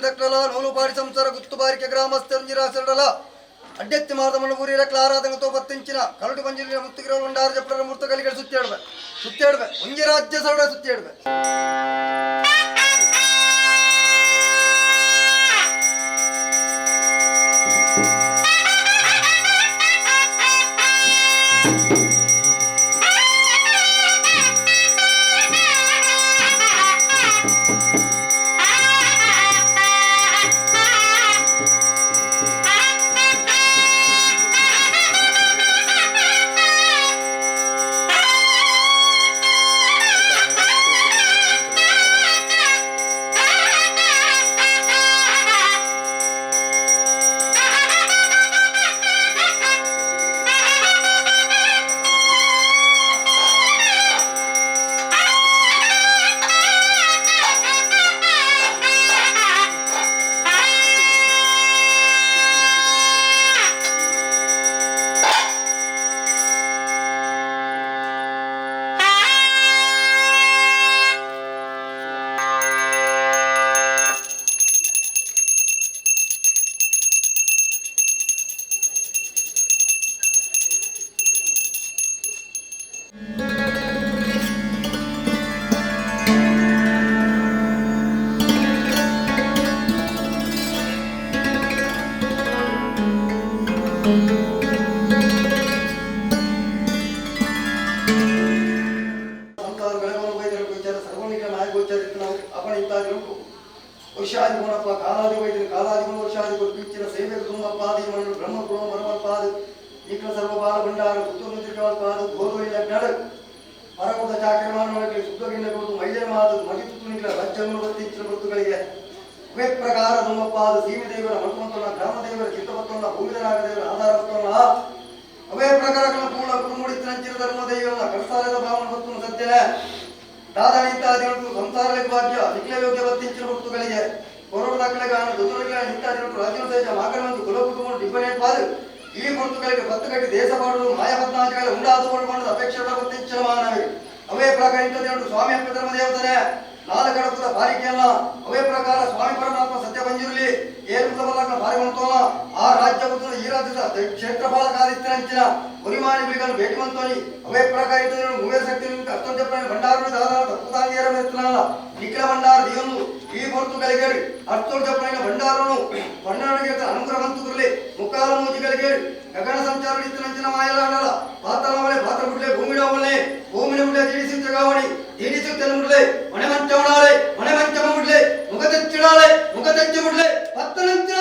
ಸಕ್ರಲ ನೂಲುಪಾಡಿ ಸಂಸಾರ ಗುತ್ತುಬಾರಿಕೆ ಗ್ರಾಮಸ್ಥರು ನಿರಾಸರಡಲ ಅಡ್ಡೆತ್ತಿ ಮಾರ್ದಮಣ್ಣು ಊರಿರ ಕ್ಲಾರಾದಂಗತೋ ಬತ್ತಿಂಚಿನ ಕರಡು ಬಂಜಿನ ಮುತ್ತುಗಿರೋ ಒಂಡಾರು ಜಪ್ಪರ ಮೂರ್ತ ಕಲಿಗಳು ಸುತ್ತೇಡ್ವೆ ಒಂಜಿ ರಾಜ್ಯ ಸರಡ ಸುತ್ತೇಡ್ವೆ ಪ್ರಕಾರ ದುಮ್ಮಪ್ಪಾದ ಸೀಮೆದೇವರ ಮಕ್ಕಮತ್ತೊನ್ನ ಗ್ರಾಮದೇವರ ಚಿತ್ತಪತ್ತೊನ್ನ ಭೂಮಿದರಾಗದೇವರ ಆಧಾರಪತ್ತೊನ್ನ ಅವೇ ಪ್ರಕಾರಗಳ ಪೂರ್ಣ ಕುರುಮುಡಿತಿನಂಚಿನ ಧರ್ಮದೇವನ ಕರ್ಸಾಲದ ಭಾವನ ಭಕ್ತನು ಸತ್ಯನೇ ದಾದನ ಇತ್ಯಾದಿಗಳು ಸಂಸಾರ ಭಾಗ್ಯ ನಿಖಿಲ ಯೋಗ್ಯ ಬತ್ತಿಂಚಿನ ಭಕ್ತುಗಳಿಗೆ ಕೊರೋಡ ದಾಖಲೆಗಾನ ದುತುರಗಳ ಇತ್ಯಾದಿಗಳು ರಾಜ್ಯ ಸೇಜ ಮಾಕರವಂತು ಕುಲಕುಟುಂಬ ಡಿಪೆಂಡೆಂಟ್ ಪಾದು ಈ ಭಕ್ತುಗಳಿಗೆ ಬತ್ತುಗಟ್ಟಿ ದೇಶ ಮಾಡುವುದು ಮಾಯಪದ್ನಾದಿಗಳ ಉಂಡಾದುಕೊಂಡು ಬಣ್ಣದ ಅಪೇಕ್ಷೆ ಬತ್ತಿಂಚಿನ ಮಾನವೇ ಅವೇ ಪ್ರಕಾರ ಇಂಥದ್ದು ಸ್ವಾಮಿ ಅಪ್ಪ ಧರ್ಮದೇವತನೇ ನಾಲ್ಕಡಪದ ಬಾರಿಕೆಯಲ್ಲ ಅವೇ ಪ್ರಕಾರ ಸ್ವಾಮಿ ಪರಮಾತ್ಮ ಸತ್ಯ ಬಂಜಿರಲಿ ಏನು ಬಾರಿವಂತೋನ ಆ ರಾಜ್ಯ ಈ ರಾಜ್ಯದ ಕ್ಷೇತ್ರಪಾಲಕಾದಿತ್ಯಂಚಿನ ಗುರಿಮಾನಿಗಳಿಗನ್ನು ಭೇಟಿ ಮಂತೋನಿ ಅವೇ ಪ್ರಕಾರ ಮೂವೇ ಶಕ್ತಿ ಅಷ್ಟೊಂದು ಭಂಡಾರ ದಾದ ತಪ್ಪುತಾಂಗಿಯರ ಮೇತ್ರನಲ್ಲ ನಿಖಿಲ ಭಂಡಾರ ದಿಯೊಂದು ಈ ಹೊರತುಗಳಿಗೆ ಅಷ್ಟೊಂದು ಜಪ್ಪನ ಭಂಡಾರನು ಭಂಡಾರನಿಗೆ ಅನುಗ್ರಹವಂತುಗರಲ್ಲಿ ಮುಕ್ಕಾಲ ಮೂಜಿಗಳಿಗೆ ಗಗನ ಸಂಚಾರ ಇತ್ತಿನಂಚಿನ ಮಾಯಲಾಡಲ್ಲ ಪಾತಾಳ ಮಳೆ ಪಾತ್ರ ಬಿಡ್ಲೆ ಭೂಮಿಡ ಒಳ್ಳೆ ಭೂಮಿನ ಬಿಡ್ಲೆ ಜೀಡಿಸಿ ಜಗಾವಣಿ ಜೀಡಿಸಿ ತೆನ್ನುಡ್ಲೆ ಮನೆ ಮಂಚ ಉಡಾಳೆ ಮನೆ ಮಂಚಮ ಬಿಡ್ಲೆ ಮುಖ ತೆಚ್ಚಿಡಾಳೆ ಮುಖ ತೆಚ್ಚಿ ಬಿಡ್ಲೆ ಪತ್ತನಂಚಿನ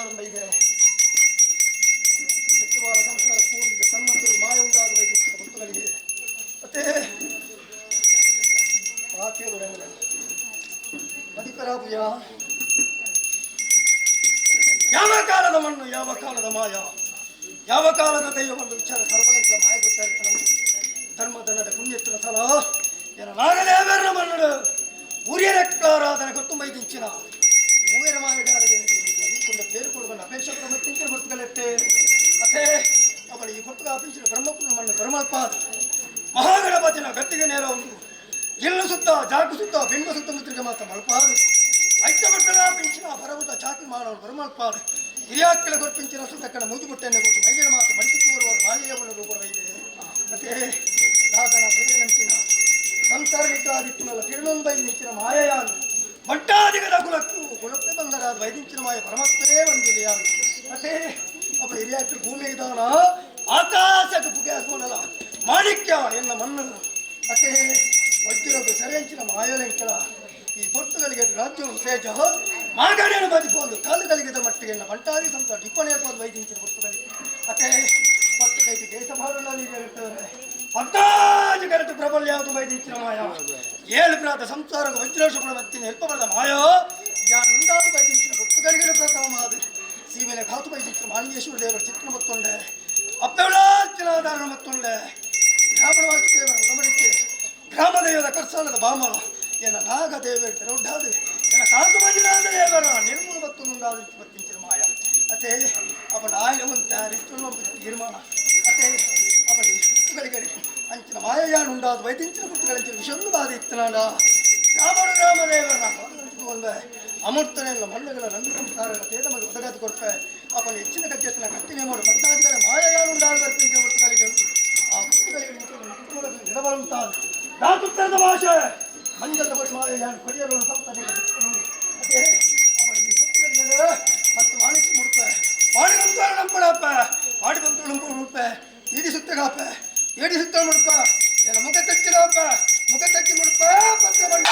ಪ್ರಾರಂಭ ಇದೆ. ಸಚಿವಾಲ ಸಂಸಾರ ಕೂಡಿದೆ ಸನ್ಮತಿಯವರು ಮಾಯ ಉಂಟಾದ ವೈದ್ಯಕೀಯ ವಸ್ತುಗಳಿಗೆ ಮತ್ತೆ ಅಧಿಕರಾಭುಯ ಯಾವ ಕಾಲದ ಮಣ್ಣು ಯಾವ ಕಾಲದ ಮಾಯ ಯಾವ ಕಾಲದ ದೈವವನ್ನು ವಿಚಾರ ಸರ್ವಲಿಂಗ ಮಾಯ ಗೊತ್ತಾಯ್ತು ನಮಗೆ ಧರ್ಮದ ನಡೆ ಪುಣ್ಯತ್ತಿನ ಸಲ ಏನ ನಾಗದೇವರ ಮಣ್ಣು ಉರಿಯರಕ್ಕಾರಾಧನೆ ಗೊತ್ತು ಮೈದಿಂಚಿನ ಮೂವರ ಮಾಯಗಾರಿಗೆ ಕೊಂಡ ಬೇರು ಕೊಡುವ ಅಪೇಕ್ಷಕರ ಮತ್ತಿಂಚಿನ ಗೊತ್ತುಗಳೆತ್ತೆ ಮತ್ತೆ ಅವಳು ಈ ಕೊಟ್ಟು ಅಪೇಕ್ಷಿನ ಬ್ರಹ್ಮಪುರ ಮಣ್ಣು ಬ್ರಹ್ಮಲ್ಪಾದ ಮಹಾಗಣಪತಿನ ಗಟ್ಟಿಗೆ ನೇರ ಒಂದು ಎಲ್ಲ ಸುತ್ತ ಜಾಕು ಸುತ್ತ ಬಿಂಬ ಸುತ್ತ ಮುದ್ರಿಗೆ ಮಾತ್ರ ಮಲ್ಪಾದು ಐಕ್ಯವಟ್ಟನ ಪಿಂಚಿನ ಭರವುತ ಚಾಕಿ ಮಾಡೋರು ಬರಮಲ್ಪಾದು ಹಿರಿಯಾಕ್ಕಳ ಗೊತ್ತಿಂಚಿನ ಸುತ್ತಕ್ಕನ ಮುಗಿಬುಟ್ಟೆಯನ್ನು ಕೊಟ್ಟು ಮೈಲಿನ ಮಾತು ಮಡಿಸುತ್ತುವವರು ಬಾಲ್ಯವನ್ನು ರೂಪದ ಇದೆ ಮತ್ತೆ ದಾದನ ನಂಚಿನ ಸಂಸರ್ಗಿಕಾದಿತ್ತಿನಲ್ಲ ತಿರುಳೊಂದೈ ನಿಂಚಿನ ಮಾಯೆಯಾನು ಮಟ್ಟಾದಿಗದ ಕುಲಕ್ಕೆ ಬಂದರಾದ ವೈದಿಂಚಿನ ಮಾಯ ಪರಮತ್ವೇ ಒಂದಿದೆಯಾನು ಮತ್ತೆ ಅಪ್ಪ ಹಿರಿಯಾಕ್ಕಳು ಭೂಮಿ ವಿಧಾನ ಆಕಾಶಕ್ಕೆ ಪುಗ್ಯಾಸೋನಲ್ಲ ಮಾಣಿಕ್ಯ ಎನ್ನ ಮಣ್ಣು ಮತ್ತೆ ವಜ್ರಕ್ಕೆ ಸೆರೆಂಚಿನ ಮಾಯಲೆಂಕಲ ಈ ಪೊರ್ತುಗಳಿಗೆ ರಾಜ್ಯವು ಸೇಜ ಮಾಗಡಿಯನ್ನು ಬದಿಕೊಂಡು ಕಾಲುಗಳಿಗಿದ ಮಟ್ಟಿಗೆ ಬಂಟಾದಿ ಸಂತ ಟಿಪ್ಪಣಿ ಹಾಕೋದು ವೈದಿಂಚಿನ ಪೊರ್ತುಗಳಿಗೆ ಮತ್ತೆ ಪತ್ತು ಕೈಗೆ ದೇಶ ಮಾಡಲು ಇರ್ತಾರೆ ಪತ್ತಾಜು ಕರೆದು ಪ್ರಬಲ ಯಾವುದು ವೈದಿಂಚಿನ ಮಾಯ ಏಳು ಪ್ರಾತ ಸಂಸಾರ ವಜ್ರೋಷಗಳ ಮತ್ತಿನ ಹೆಲ್ಪಬರದ ಮಾಯ ಯಾನು ಉಂಟಾದ ವೈದಿಂಚಿನ ಪೊರ್ತುಗಳಿಗೆ ಪ್ರಥಮ ಮಾದು ಸೀಮೆಲೆ ಘಾತು ವೈದಿಂಚಿನ ಮಾಲಿಂಗೇಶ್ವರ ದೇವರ ಚಿತ್ರ ಮತ್ತೊಂಡೆ ಅಪ್ಪೆವಳಾಚಿನಾಧಾರಣ ಮತ್ತೊಂಡೆ ಬ್ರಾಹ್ಮಣ ವಾಸುದೇವರ ಉಡಮಡಿಕೆ ಗ್ರಾಮದೇವದ ಕರ್ಸಾಲದ ಬಾಮ ಏನ ನಾಗದೇವರ ತೆರೊಡ್ಡಾದ ಏನ ಕಾಂತು ಮಂಜುನಾಥ ದೇವರ ನಿರ್ಮೂಲ ಮತ್ತು ನುಂಗಾದ ಪತ್ತಿಂಚಿನ ಮಾಯ ಅತೆ ಅವಳ ಆಯ್ನವಂತ ತೀರ್ಮಾನ ಅತೆ ಅವಳ ಸುತ್ತುಗಳಿಗೆ ಅಂಚಿನ ಮಾಯಯಾನುಂಡಾದ ವೈದಿಂಚಿನ ಪುತ್ತುಗಳಂಚಿನ ವಿಷೊಂದು ಬಾಧಿ ಇತ್ತನಾಡ ಗ್ರಾಮದೇವರನ್ನ ಒಂದೆ ಅಮೂರ್ತನೆಲ್ಲ ಮಣ್ಣುಗಳ ರಂಗು ಸಂಸಾರಗಳ ತೇದ ಮಗ ಒದಗಾದು ಕೊಡ್ಪೆ ಅವಳ ಹೆಚ್ಚಿನ ಕಜ್ಜೆತ್ತಿನ ಕಟ್ಟಿಗೆ ಮಾಡಿ ಮತ್ತಾದಿಗಳ ಮಾಯಯಾನುಂಡಾದ ವರ್ತಿಂಚ ಪುತ್ತುಗಳಿಗೆ ಆ ಪುತ್ತುಗಳಿಗೆ ನಿಡಬರುಂತಾದ ಧಾತುತ್ತರದ ಭಾಷೆ ಮಂಜದ ಬಡಿ ಮಾಯಯಾನು ಕೊಡಿಯಲು ಸಂತಾನೆ ಅದೇ ಅವಳ ಈ ಪುತ್ತುಗಳಿಗೆ ಮತ್ತು ವಾಣಿಜ್ಯ ಮುಡುಪೆ ವಾಡಿ ಬಂತು ನಂಪಡಪ್ಪ ವಾಡಿ ಬಂತು ನಂಪು ಮುಡುಪೆ ಏಡಿ ಸುತ್ತಗಾಪ ಏಡಿ ಸುತ್ತ ಮುಡುಪ ಎಲ್ಲ ಮುಖ ತಚ್ಚಿಡಪ್ಪ ಮುಖ ತಚ್ಚಿ ಮುಡುಪ ಪತ್ರ ಬಂಡ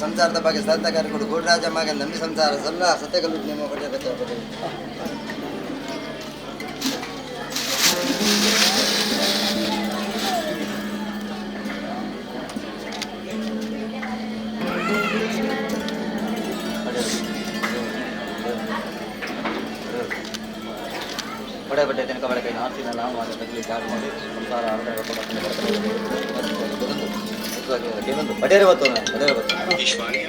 ಸಂಸಾರದ ಬಗ್ಗೆ ಸತ್ತಗಾರ ಕೊಡು ಗೂಡರಾಜ ಮಗ ನಂಬಿ ಸಂಸಾರ ಸಲ್ಲ ಸತ್ಯಗಲು ನಿಮ್ಮ ಪಡೆಯ ಪಡೆ ಬಟ್ಟೆ ತನಕ ಬಳಕೆ ನಾಸಿನ ನಾವು ಆದ ತಗಲಿ ಚಾರ್ಜ್ ಮಾಡಿ ಸಂಸಾರ ಇನ್ನೊಂದು ಪಡೆಯರೆ ಬತ್ತು ಪಡೆಯರೆ ಬತ್ತು ಈಶ್ವರ್ಯ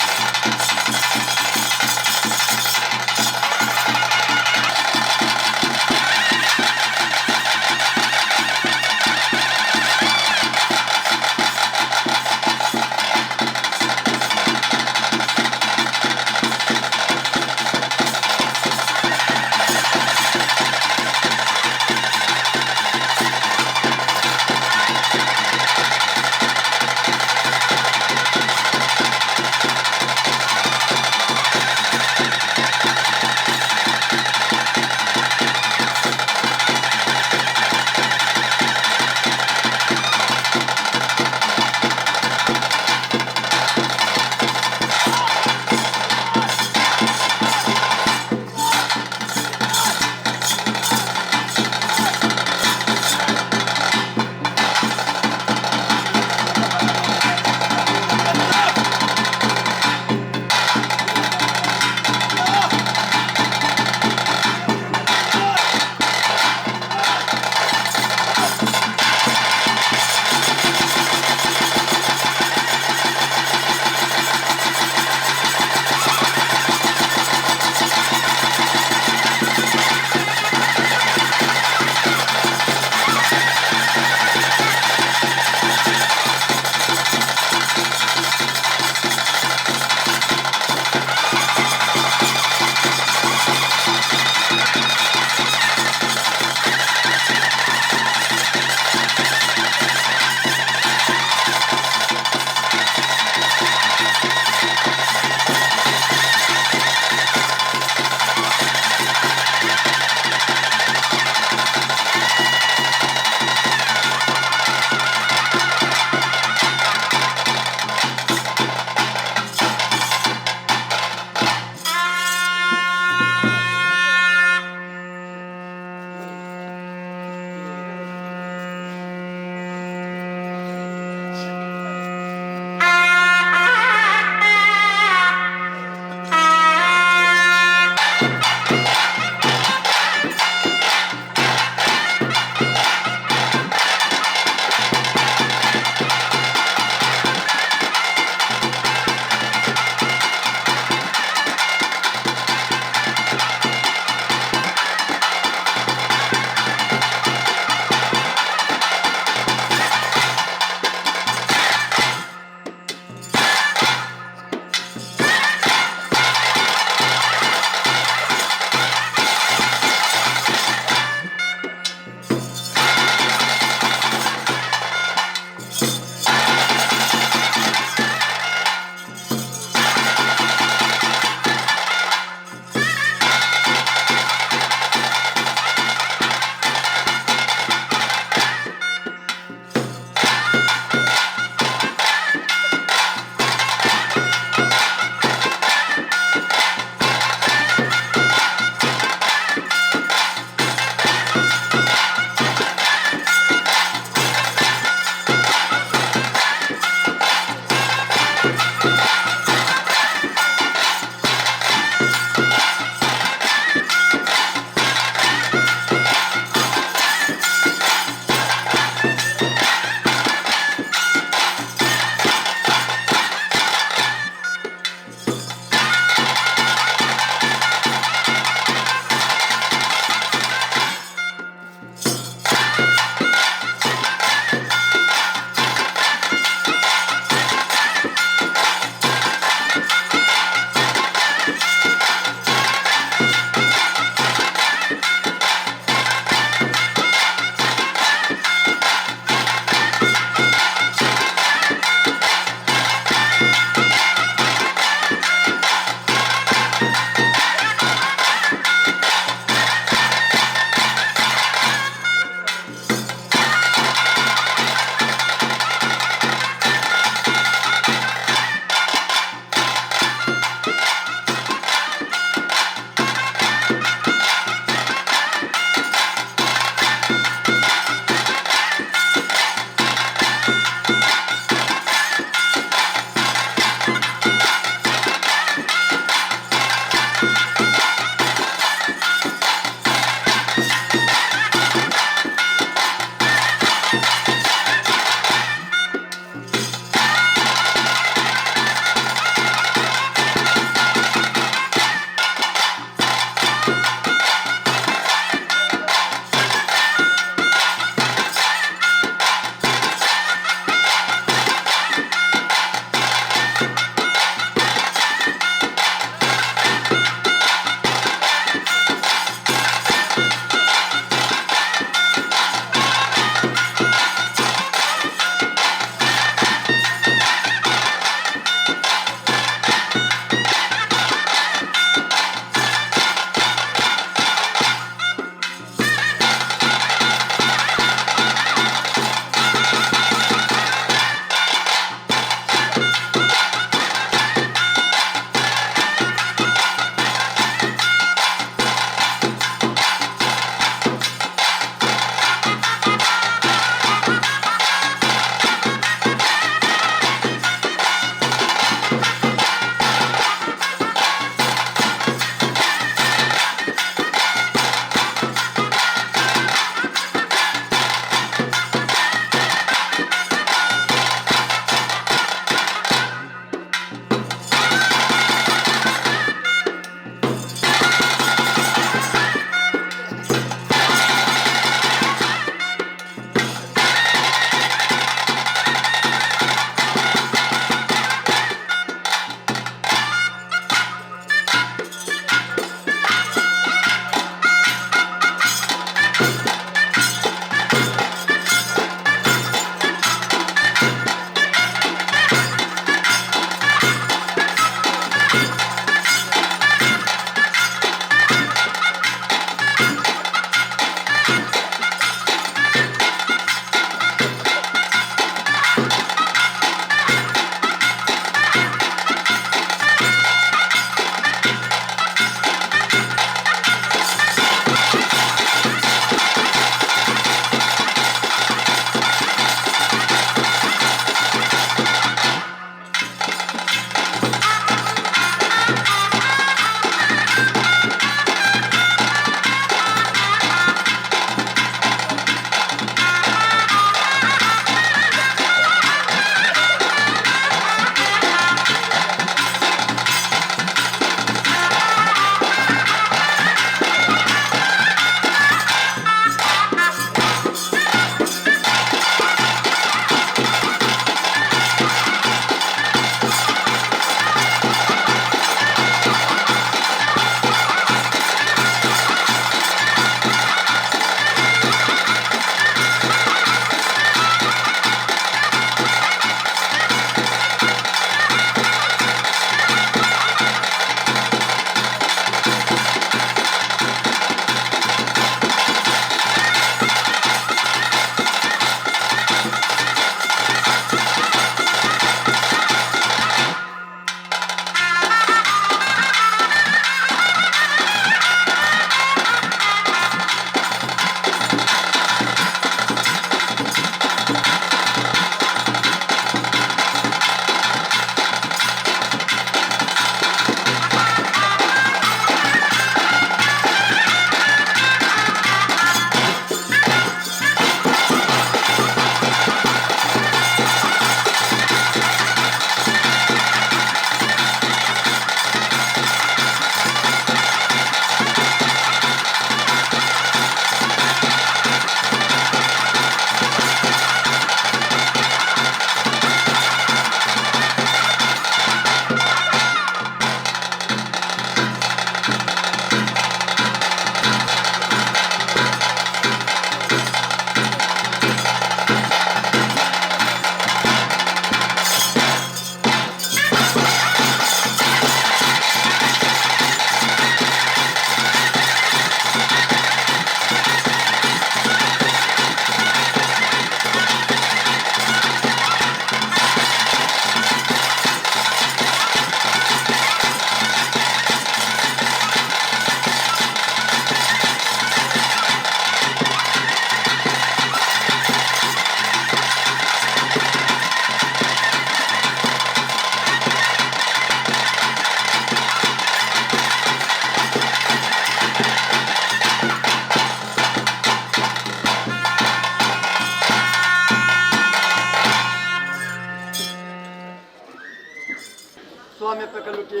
ಸ್ವಾಮ್ಯಪ್ಪ ಕಲ್ಲುಟಿ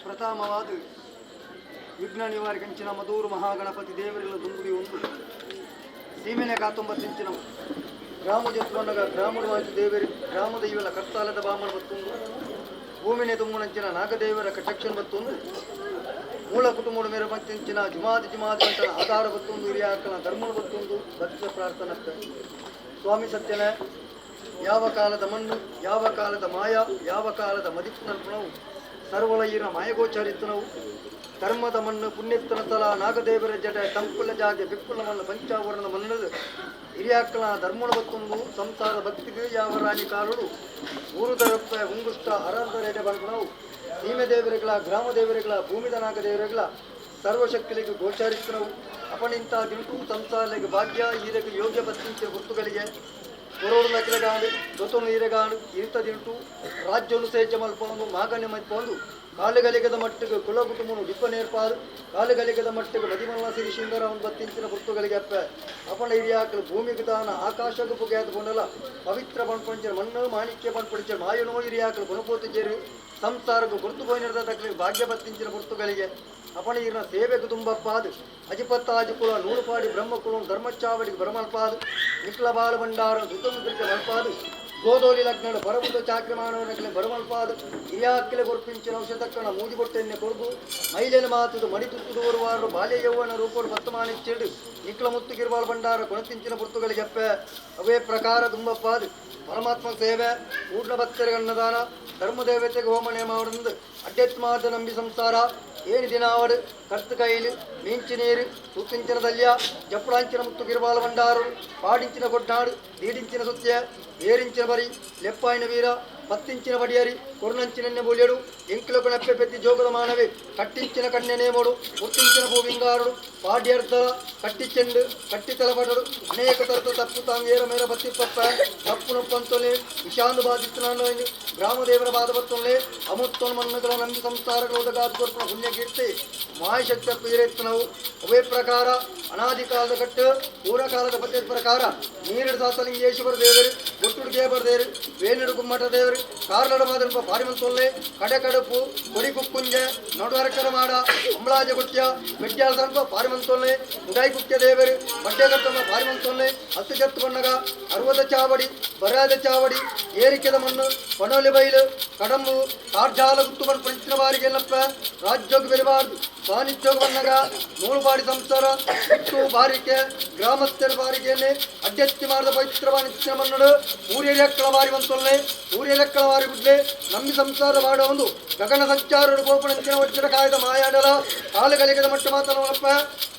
ಪ್ರಥಮವಾದ ವಿಘ್ನ ನಿವಾರಕಂಚಿನ ಮಧೂರು ಮಹಾಗಣಪತಿ ದೇವರೆಲ್ಲ ದುಂಗುಡಿ ಒಂದು ಸೀಮೆನೆ 19 ಇಂಚಿನ ಗ್ರಾಮ ಜತ್ವಣ್ಣಗ ಗ್ರಾಮವಾಜಿ ದೇವರಿ ಗ್ರಾಮದ ಇವೆಲ್ಲ ಕರ್ತಾಲದ ಬಾಮನ ಬತ್ತೊಂದು ಭೂಮಿನೇ ತುಂಬುನಂಚಿನ ನಾಗದೇವರ ಕಟಕ್ಷಣ ಬತ್ತೊಂದು ಮೂಲ ಕುಟುಂಬದ ಮೇರೆ ಬಂತಿಂಚಿನ ಜುಮಾದಿ ಅಂತರ ಆಧಾರ ಬತ್ತೊಂದು ಹಿರಿಯಾಕನ ಧರ್ಮನ ಬತ್ತೊಂದು ಭಕ್ತ ಪ್ರಾರ್ಥನಕ್ಕೆ ಸ್ವಾಮಿ ಸತ್ಯನ ಯಾವ ಕಾಲದ ಮಣ್ಣು ಯಾವ ಕಾಲದ ಮಾಯ ಯಾವ ಕಾಲದ ಮದಿಪ್ಪು ನಲ್ಪಣವು ಸರ್ವಳಯಿನ ಮಾಯಗೋಚರಿತ್ತನವು ಧರ್ಮದ ಮಣ್ಣು ಪುಣ್ಯತ್ತನ ತಲ ನಾಗದೇವರ ಜಡ ತಂಪುಲ ಜಾಗೆ ಬಿಪ್ಪುಲ ಮಣ್ಣು ಪಂಚಾವರಣದ ಮಣ್ಣದು ಹಿರಿಯಾಕಲ ಧರ್ಮಣ ಬತ್ತೊಂದು ಸಂಸಾರ ಭಕ್ತಿಗೆ ಯಾವ ರಾಣಿ ಕಾಲುಡು ಊರುದರಪ್ಪ ಉಂಗುಷ್ಟ ಅರಂಧರೆಡೆ ಬಂದನವು ಸೀಮೆ ದೇವರುಗಳ ಗ್ರಾಮ ದೇವರುಗಳ ಭೂಮಿದ ನಾಗ ದೇವರುಗಳ ಸರ್ವಶಕ್ತಿಗಳಿಗೆ ಗೋಚರಿಸ್ತನವು ಅಪನಿಂತ ದಿನಟು ಸಂಸಾರಗಳಿಗೆ ಭಾಗ್ಯ ಈರೆಗೆ ಯೋಗ್ಯ ಬತ್ತಿಂಚೆ ಗುರ್ತುಗಳಿಗೆ ಕೊರೋಡು ಲಕ್ಷಗಾಡು ದೊತ್ತನು ಈರೆಗಾಡು ಇಂಥ ದಿನಟು ರಾಜ್ಯವನ್ನು ಸೇಚ ಮಲ್ಪೊಂದು ಮಾಗಣ್ಯ ಮಲ್ಪೊಂದು ಕಾಲುಗಲಿಗದ ಮಟ್ಟಿಗೆ ಕುಲ ಕುಟುಂಬನು ದಿಪ್ಪ ನೇರ್ಪಾದು ಕಾಲುಗಲಿಗದ ಮಟ್ಟಿಗೆ ಮದಿಮಲ್ಲ ಸಿರಿ ಶಿಂಗರ ಒಂದು ಬತ್ತಿಂಚಿನ ಗುರ್ತುಗಳಿಗೆ ಅಪ್ಪ ಅಪಣ ಹಿರಿಯಾಕಲು ಭೂಮಿಗೆ ದಾನ ಆಕಾಶಕ್ಕೆ ಪುಗೆಯಾದ ಕೊಂಡಲ್ಲ ಪವಿತ್ರ ಬಣ್ಪಂಚರ ಮಣ್ಣು ಮಾಣಿಕ್ಯ ಬಣ್ಪಡಿಸಿದ ಮಾಯನೋ ಹಿರಿಯಾಕಲು ಬನಪೋತು ಜೇರು ಸಂಸಾರಕ್ಕೆ ಗುರುತು ಹೋಯಿನದ ಭಾಗ್ಯ ಬತ್ತಿಂಚಿನ ಗುರ್ತುಗಳಿಗೆ ಅಪಣ ಇರಿನ ಸೇವೆಗೆ ತುಂಬಪ್ಪಾದು ಅಜಿಪತ್ತಾಜಿ ಕುಲ ನೂರುಪಾಡಿ ಬ್ರಹ್ಮಕುಲ ಧರ್ಮಚ್ಚಾವಡಿಗೆ ಬರಮಲ್ಪಾದು ನಿಕ್ಲ ಬಾಲ ಭಂಡಾರ ಸುತ್ತಮುತ್ತಲಿಗೆ ಮಲ್ಪಾದು ಗೋಧೋಲಿ ಲಗ್ನ ಬರಬುದ್ಧ ಚಾಕ್ರಿ ಮಾನವನಕ್ಕೆ ಬರಮಲ್ಪಾದು ಹಿರಿಯಾಕಿಲೆ ಗೊರ್ಪಿಂಚಿನ ಔಷಧಕ್ಕಣ ಮೂದಿ ಬೊಟ್ಟೆನ್ನೆ ಕೊಡುದು ಮೈಲೆನ ಮಾತುದು ಮಡಿತುತ್ತುದು ಓರುವಾರು ಬಾಲ್ಯ ಯೌವನ ರೂಪೋಡು ಬತ್ತಮಾನಿಚ್ಚಿಡು ನಿಕ್ಲ ಮುತ್ತು ಗಿರ್ವಾಳ ಭಂಡಾರ ಕೊಣತಿಂಚಿನ ಪುರ್ತುಗಳಿಗೆಪ್ಪೆ ಅವೇ ಪ್ರಕಾರ ತುಂಬಪ್ಪಾದು ಪರಮಾತ್ಮ ಸೇವೆ ಕೂಡ್ಲ ಭಕ್ತರಿಗೆ ಅನ್ನದಾನ ಧರ್ಮದೇವತೆಗೆ ಹೋಮನೆ ಮಾಡುವುದು ಅಡ್ಡೆತ್ಮಾದ ನಂಬಿ ಸಂಸಾರ ಏನು ದಿನ ಆವಡು ಕರ್ತು ಕೈಲಿ ಮೀಂಚಿ ನೀರು ಸುತ್ತಿಂಚಿನ ದಲ್ಯ ಜಪ್ಪಳಾಂಚಿನ ಮುತ್ತು ಗಿರ್ವಾಲ ಭಂಡಾರು ಪಾಡಿಂಚಿನ ಗೊಡ್ಡಾಡು ದೀಡಿಂಚಿನ ಸುತ್ಯ ಏರಿಂಚಿನ ಬರಿ ಲೆಪ್ಪಾಯಿನ ವೀರ 10 ಇಂಚಿನ ಬಡಿಯರಿ ಕೊರ್ನಂಚಿನ ಬುಲಿಯಡು ಎಂಕಿಲೊಕ ನೆಪ್ಪೆ ಪೆತ್ತಿ ಜೋಗದ ಮಾನವೇ ಕಟ್ಟಿಂಚಿನ ಕಣ್ಣೆನೇ ಮೋಡು ಮುತ್ತಿಂಚಿನ ಭೂವಿಂಗಾರುಡು ಪಾಡ್ಯರ್ಧಳ ಕಟ್ಟಿಚೆಂಡು ಕಟ್ಟಿ ತಲಪಡಡು ಅನೇಕ ತರದ ತಪ್ಪು ತಾಂಗೇರ ಮೇರ ಬತ್ತಿಪ್ಪಪ್ಪ ತಪ್ಪು ನೊಪ್ಪಂತೊಲೆ ವಿಷಾಂದು ಬಾಧಿತನಾನು ಗ್ರಾಮದೇವರ ಬಾಧ ಬತ್ತೊಲೆ ಅಮುತ್ತೊನ ಮಣ್ಣುಗಳ ನಂಬಿ ಸಂಸಾರಗಳ ಉದಗಾದ ಕೊರ್ಪಣ ಪುಣ್ಯಕೀರ್ತಿ ಮಾಯಶಕ್ತಿ ಈರೆತ್ತನವು ಅವೇ ಪ್ರಕಾರ ಅನಾದಿ ಕಾಲದ ಕಟ್ಟು ಪೂರ್ವಕಾಲದ ಪದ್ಧತಿ ಪ್ರಕಾರ ನೀರಿಡ ದಾಸಲಿಂಗೇಶ್ವರ ದೇವರು ಗೊಟ್ಟುಡಿಗೆ ಬರ್ದೇರು ವೇಣುಡು ಗುಮ್ಮಟ ದೇವರು ಕಾರ್ಲಡ ಮಾದಲ್ಪ ಪಾರಿಮಂತೊಲ್ಲೆ ಕಡೆಕಡುಪು ಕೊಡಿ ಕುಕ್ಕುಂಜೆ ನಡುವರಕರ ಮಾಡ ಅಂಬಳಾಜ ಗುಟ್ಯ ಮೆಟ್ಯಾಳ ಸ್ವಲ್ಪ ಪಾರಿಮಂತೊಲ್ಲೆ ಮುಡಾಯಿ ಕುಕ್ಯ ದೇವರು ಬಡ್ಡೆಗಟ್ಟಮ್ಮ ಪಾರಿಮಂತೊಲ್ಲೆ 10 ಜತ್ತು ಬಣ್ಣಗ 60 ಚಾವಡಿ ಬರಾದ ಚಾವಡಿ ಏರಿಕೆದ ಮಣ್ಣು ಪಣೋಲಿ ಬೈಲು ಕಡಂಬು ಕಾರ್ಜಾಲ ಗುತ್ತು ಬಂದು ಪಂಚಿನ ಬಾರಿಗೆ ಎಲ್ಲಪ್ಪ ರಾಜ್ಯೋಗ ಬೆರಬಾರ್ದು ಸಾನಿಧ್ಯೋಗ ಬಣ್ಣಗ 100 ಬಾರಿ ಸಂಸಾರ ಇಟ್ಟು ಬಾರಿಕೆ ಗ್ರಾಮಸ್ಥರ ಬಾರಿಗೆಯನ್ನೇ ಅಡ್ಡೆತ್ತಿ ಮಾಡಿದ ಪವಿತ್ರವಾದ ನಿತ್ಯ ಮನ್ನಡು ಊರೇರಿಯಕ್ಕಳ ಬಾರಿ ಬಂತೊಲ್ಲೆ ಊರೇರಕ್ಕಳ ಬಾರಿ ಬಿಡ್ಲೆ ನಂಬಿ ಸಂಸಾರ ಮಾಡೋ ಒಂದು ಗಗನ ಸಂಚಾರ ಗೋಪಣಂಚಿನ ವಜ್ರ ಕಾಯ್ದ ಮಾಯಾಡಲ ಕಾಲುಗಲಿಗದ ಮಟ್ಟ ಮಾತನವನಪ್ಪ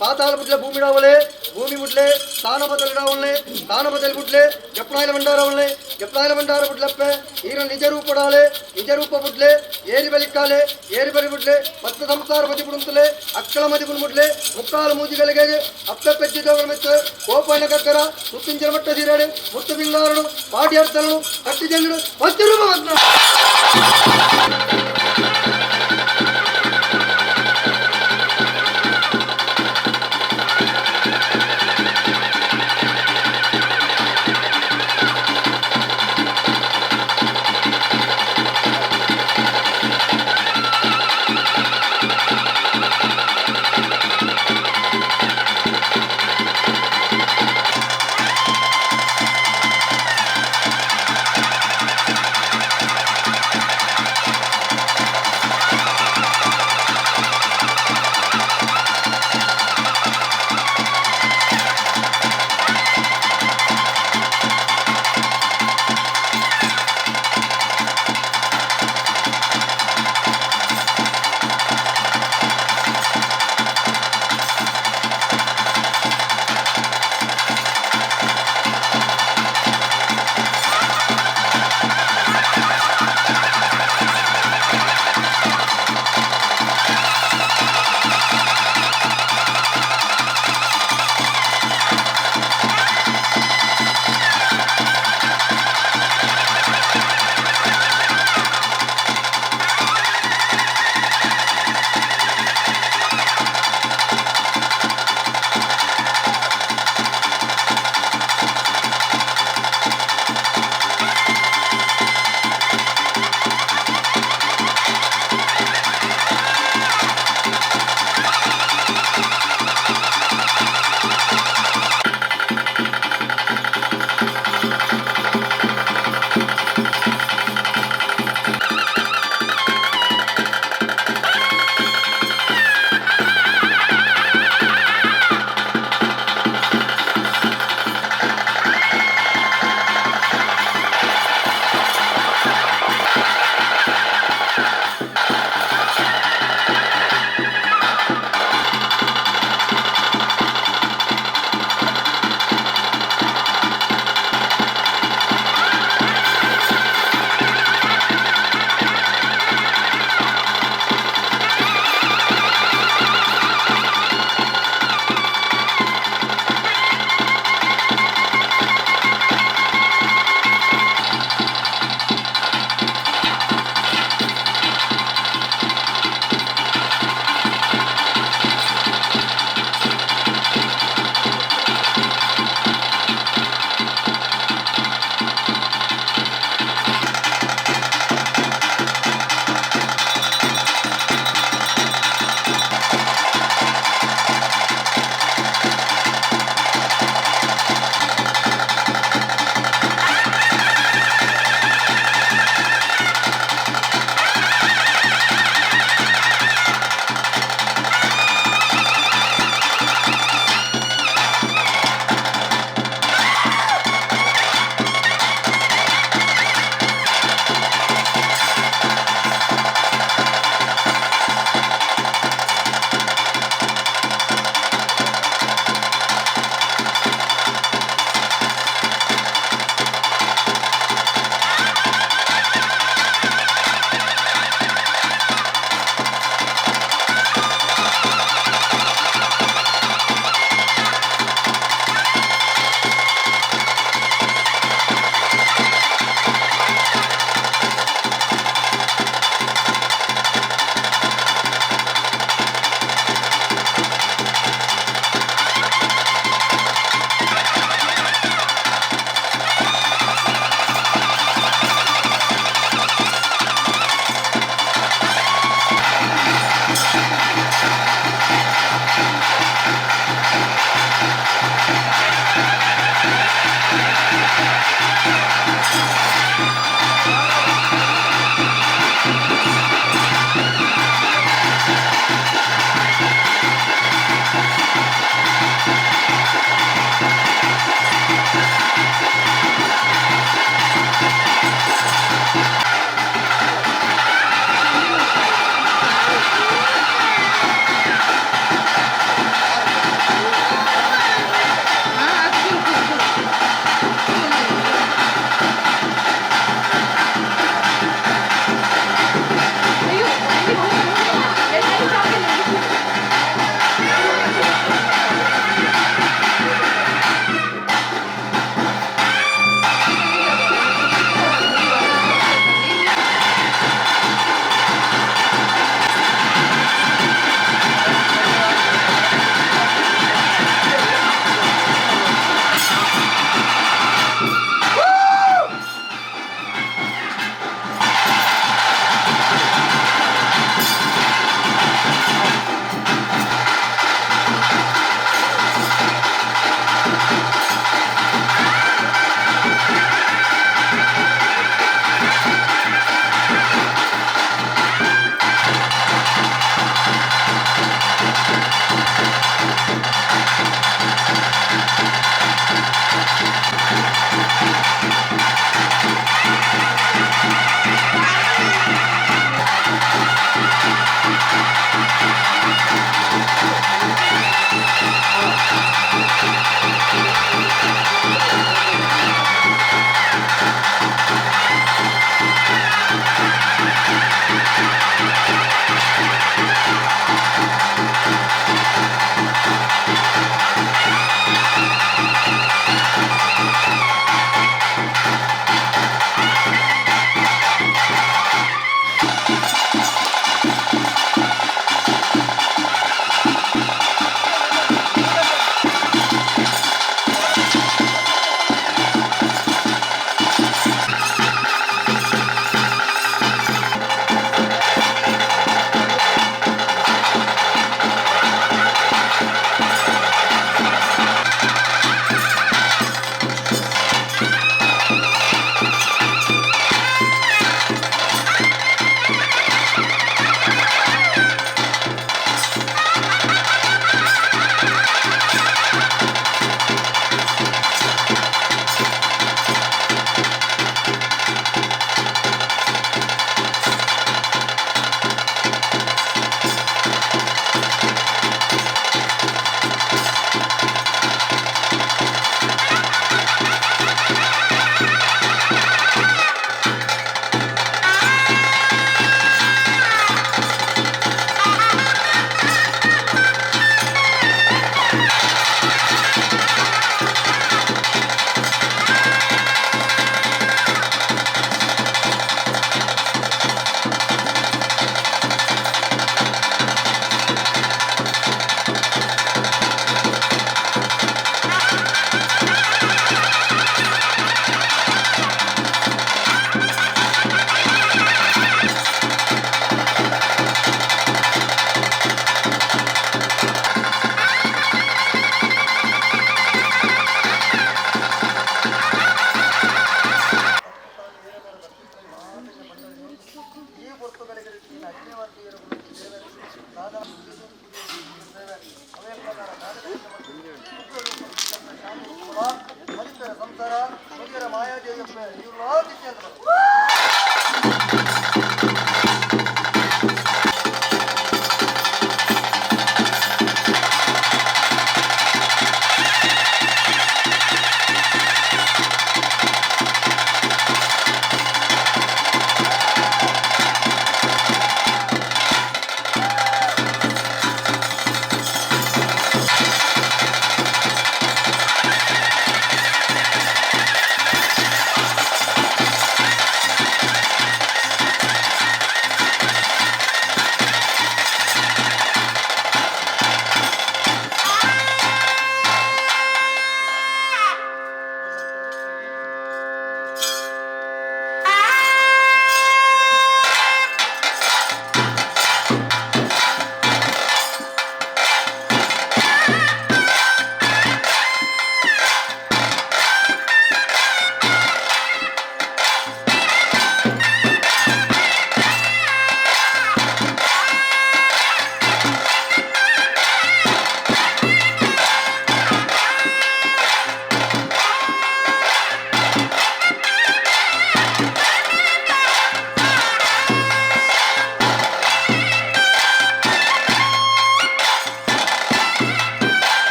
ಪಾತಾಳ ಬಿಡ್ಲೆ ಭೂಮಿಡಾವಲೆ ಭೂಮಿ ಬಿಡ್ಲೆ ಸ್ಥಾನ ಬದಲಿಡಾವಲ್ಲೆ ಸ್ಥಾನ ಬದಲಿ ಬಿಡ್ಲೆ ಜಪ್ನಾಯಿಲ ಭಂಡಾರವಲ್ಲೆ ಜಪ್ನಾಯಿಲ ಭಂಡಾರ ಬಿಡ್ಲಪ್ಪ ಈಗ ನಿಜ ರೂಪಡಾಲೆ ನಿಜ ರೂಪ ಬಿಡ್ಲೆ ಏರಿ ಬಲಿಕಾಲೆ ಏರಿ ಬಲಿ ಬಿಡ್ಲೆ ಮತ್ತ ಸಂಸಾರ ಮದಿ ಬಿಡುತ್ತಲೆ ಅಕ್ಕಳ ಮದಿ ಬಿಡ್ಬಿಡ್ಲೆ ಮುಕ್ಕಾಲು ಮೂಜಿಗಳಿಗೆ ಅಪ್ಪ ಪೆದ್ದಿದ್ದವರ ಮೆತ್ತ ಕೋಪನ ಕಕ್ಕರ ಸುತ್ತಿಂಚರ ಮಟ್ಟ ಸೀರಾಡು ಮುತ್ತು ಬಿಂಗಾರಡು ಪಾಡ್ಯಾರ್ತನನು ಕಟ್ಟಿ ಜಂಗಡು ವಜ್ರೂಪ ಮಗ್ನ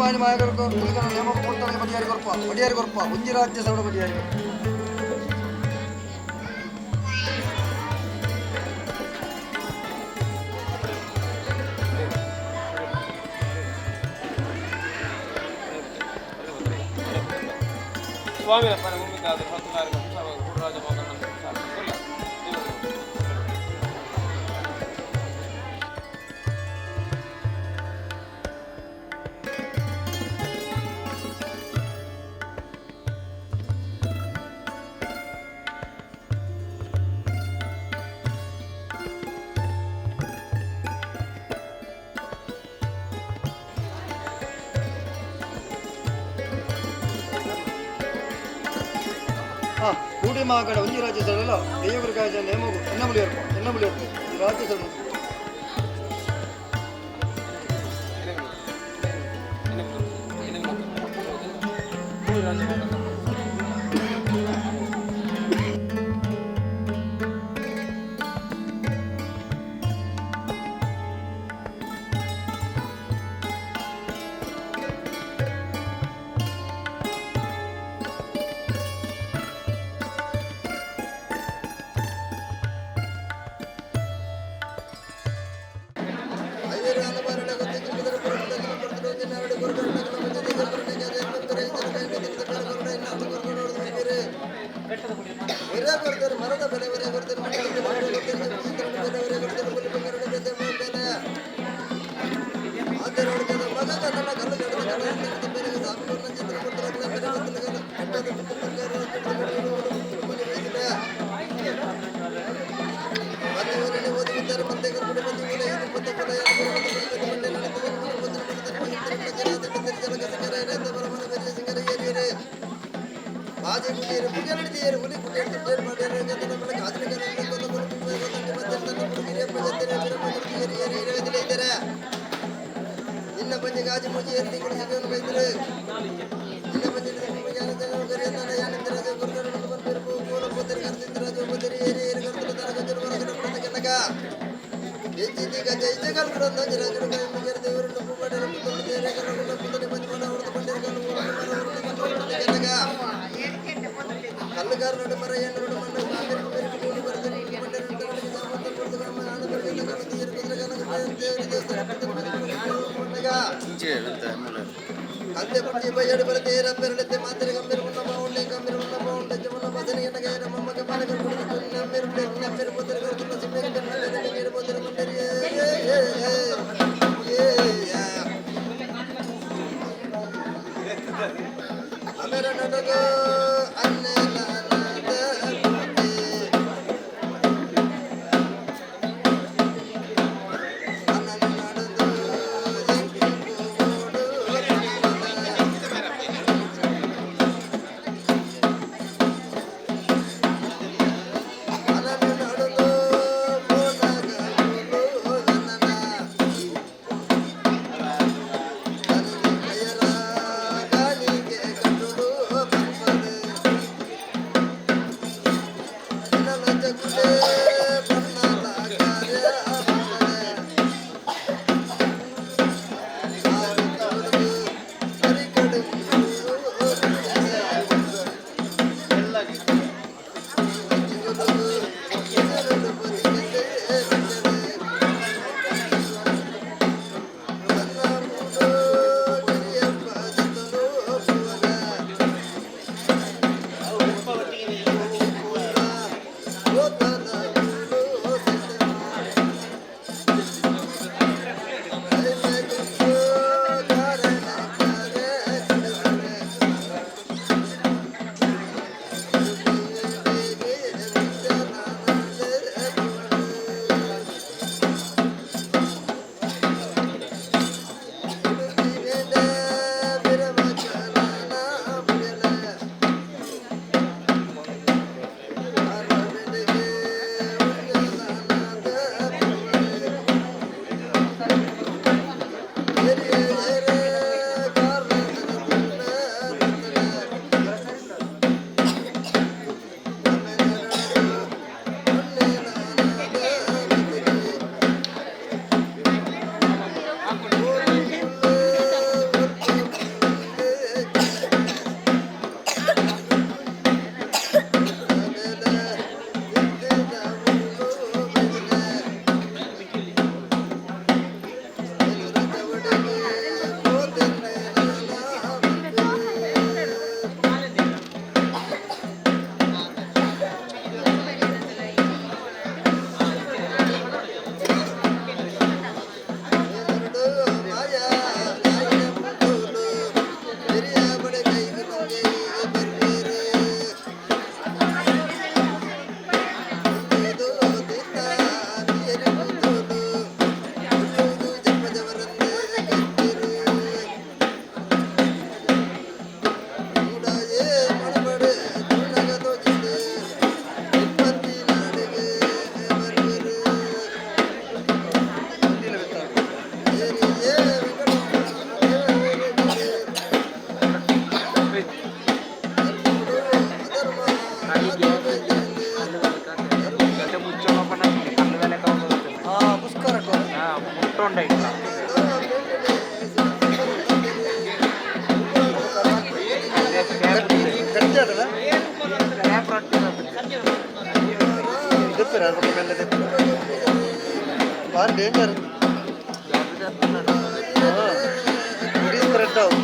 ಬಾಣಿ ಮಾಯಗರ್ಕೋ ತುಳಿಕನ ನೇಮ ಪುಟ್ಟನಿಗೆ ಬಡಿಯಾರಿ ಕೊರ್ಪ ಉಂಜಿ ರಾಜ್ಯ ಸೌಡ ಬಡಿಯಾರಿ ಸ್ವಾಮಿ ಅಪ್ಪನ ಭೂಮಿಕಾದ ಸಂತಕಾರಿಕ ಗುರುರಾಜ ಮೋಹನ ಕೂಡಿ ಮಾಗಡ ಒಂಜಿ ರಾಜ್ಯ ಸರಲ್ಲ ದೈವಗುರು ಕಾಜ ನೇಮಗು ಎನ್ನ ಮುಳಿಯರ್ಪ ಈ ರಾಜ್ಯ ಸರ ಮರದ ಬೆಲೆ ಇನ್ನ ಪಂಚ ಗಾಜಿ ಮುಜಿ ಎಲ್ಲಿ ಕುಡಿಸಿಕೊಂಡು ಬೈದ್ರೆ ಇನ್ನ ಪಂಚ ಕಲ್ಲುಗಾರ ನಡು ಮರ ಏನು ಅಂತೆ ಪುಟ್ಟಿ ಬಯ್ಯಡು ಬರದೆ ರಬ್ಬೆರಳತೆ ಮಾತ್ರೆ ಗಂಭೀರ ಉನ್ನಮ ಉಂಡೆ ಗಂಭೀರ ಉನ್ನಮ ಉಂಡೆ ಜಮನ ಭಜನೆ ಎನಗೆ ನಮ್ಮಗ ಪಾಲಕ ಕುಡಿದು ನಮ್ಮೆರು ನಮ್ಮೆರು ಪುತ್ರ ತುಂಬ ಸಿಬ್ಬೆ ನೀರು ಪುತ್ರ ಮುಂದರಿ ಅಮೆರ ನಡಗ ಅನ್ನೆಲ್ಲ ಗಟ್ಟಿ ಅದಲ್ಲ ಭಾಳ ಡೇಂಜರ್ ಸ್ಪ್ರೆಡ್ ಆವು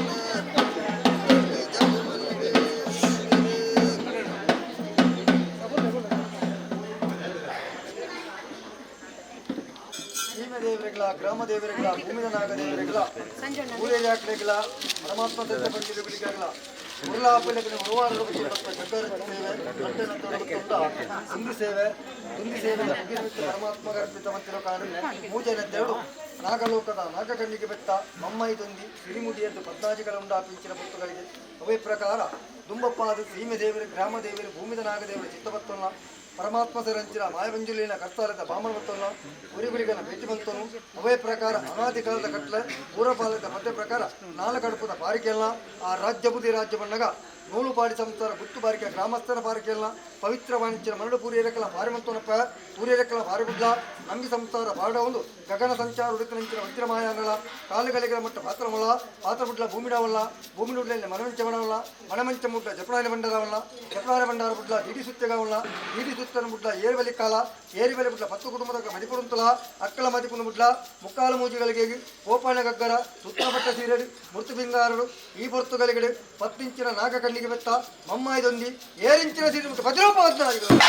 ಸೀಮೆ ದೇವರುಗಳ ಗ್ರಾಮ ದೇವರುಗಳ ಭೂಮಿದ ನಾಗ ದೇವರುಗಳ ಊರೇಜಾಕ್ಲೆಗಳ ಪರಮಾತ್ಮ ದತ್ತ ಪಂಚಗಳಿಗಾಗಲ ಉರುಳಾಪಲೆಗಳ ಉರುವಾರರು ಜಗ್ಗರ ಸೇವೆ ಕಟ್ಟೆನ ತೊಡಗುತ್ತುಂಡ ಸಿಂಧು ಸೇವೆ ಪರಮಾತ್ಮ ಅರ್ಪಿತ ಮಂತಿರೋ ಕಾರಣ ಮೂಜನೆದ್ದೇಳು ನಾಗಲೋಕದ ನಾಗಕಣ್ಣಿಗೆ ಬೆತ್ತ ಮಮ್ಮೈದೊಂದಿ ಸಿರಿಮುಡಿಯದ್ದು ಪದ್ನಾಜಿಗಳ ಉಂಡಾಪಿಂಚಿನ ಪುತ್ತಗಳಿಗೆ ಅವೇ ಪ್ರಕಾರ ದುಂಬಪ್ಪಾದ ಸೀಮೆ ದೇವರು ಗ್ರಾಮ ದೇವರು ಭೂಮಿದ ನಾಗದೇವರು ಚಿತ್ತಪತ್ತೊಲ್ಲ ಪರಮಾತ್ಮ ಸರಂಚಿನ ಮಾಯವಂಜುಲಿನ ಕರ್ತಾಲದ ಬಾಮನವತ್ತೊಲ್ಲ ಉರಿಗುರಿಗನ ಭೇಟಿ ಬಂತನು ಅವೇ ಪ್ರಕಾರ ಅನಾದಿ ಕಾಲದ ಕಟ್ಲೆ ಪೂರ್ವಪಾಲದ ಮಧ್ಯ ಪ್ರಕಾರ ನಾಲ್ಕಡುಪದ ಪಾರಿಕೆಯಲ್ಲ ಆ ರಾಜ್ಯ ಬುದ್ಧಿ ರಾಜ್ಯ ಬಣ್ಣಗ ನೂಲು ಪಾಡಿ ಸಂಸಾರ ಗುತ್ತು ಬಾರಿಕೆ ಗ್ರಾಮಸ್ಥರ ಪಾರಿಕೆಯಲ್ಲ ಪವಿತ್ರ ವಾಣಿಜ್ಯ ಮರಳು ಪೂರಿಯರಕಲ ಪಾರಿಮಂತನಪ್ಪ ಪೂರಿಯರಕಲ ಪಾರಿಗುಡ್ಲ ನಂಬಿ ಸಂಸಾರ ಬಾಡ ಒಂದು ಗಗನ ಸಂಚಾರ ಉಡುಕನಂಚಿನ ವಜ್ರಮಾಯಾನಗಳ ಕಾಲುಗಳಿಗಳ ಮಟ್ಟ ಪಾತ್ರಬುಡ್ಲ ಭೂಮಿಡವಲ್ಲ ಭೂಮಿಡುಡ್ಲ ಮನಮಂಚಮಣವಲ್ಲ ಮಣಮಂಚ ಮುಡ್ಲ ಜಪಣಾಲಿ ಬಂಡಾರವಲ್ಲ ಜಪಣಾಲಿ ಬಂಡಾರ ಬುಡ್ಲ ದೀಡಿ ಸುತ್ತಗವಲ್ಲ ದೀಡಿ ಸುತ್ತನ ಬುಡ್ಲ ಏರಿಬಲಿ ಕಾಲ ಏರಿಬಲಿ ಬುಡ್ಲ 10 ಕುಟುಂಬದ ಮಡಿಕೊಡುಂತಲ ಅಕ್ಕಲ ಮದಿಪುನ ಬುಡ್ಲ ಮುಕ್ಕಾಲು ಮೂಜಿಗಳಿಗೆ ಗೋಪಾಣ ಗಗ್ಗರ ಸುತ್ತಪಟ್ಟ ಸೀರೆಡು ಮೃತು ಬಿಂಗಾರರು ಈ ಬೊರ್ತುಗಳಿಗೆ 10 ಇಂಚಿನ ನಾಗ ಕಣ್ಣಿಗೆ ಬೆತ್ತ ಮಮ್ಮಾಯ್ದೊಂದಿ 7 ಇಂಚಿನ ಸೀರೆ ಬಿಟ್ಟು ಭದ್ರೋಪಾಧ್ಯಾಯಗಳು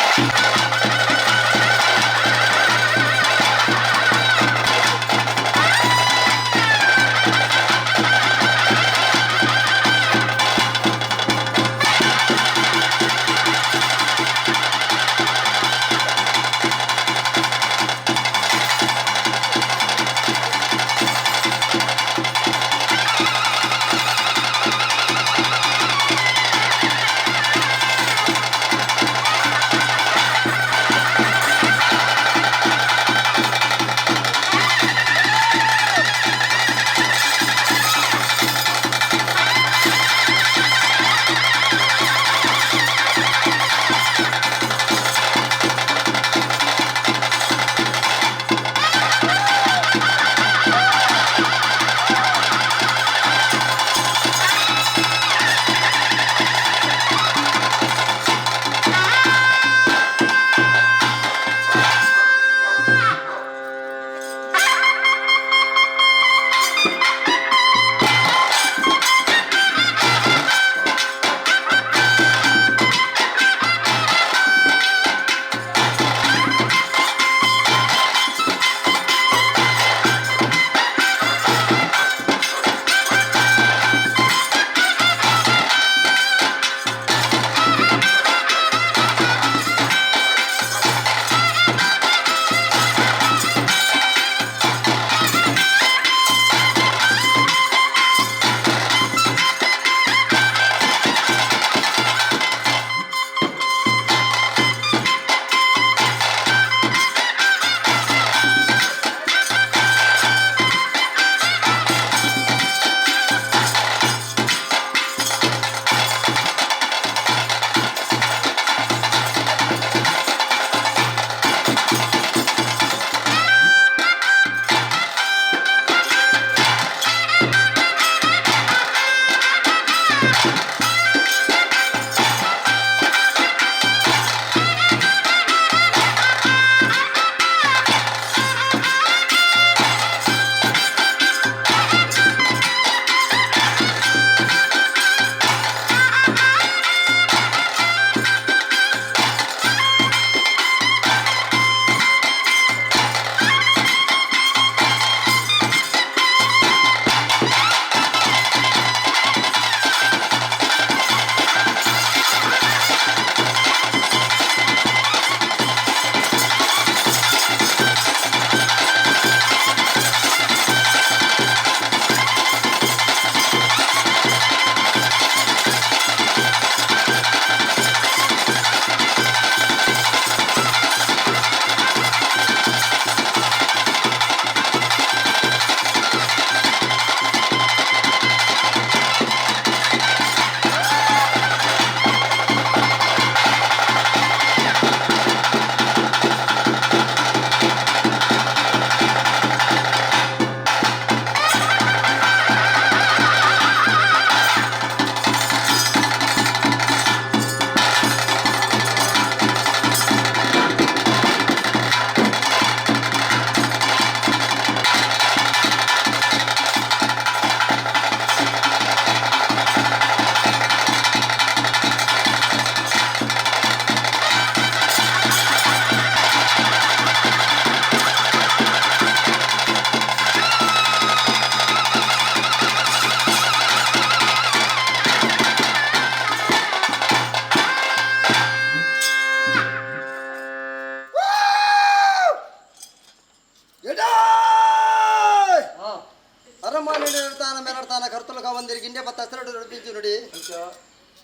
నీడతాన మెనడతాన కర్తులు కావందిరి గిండె పత్త అసలు నడిపించు నుడి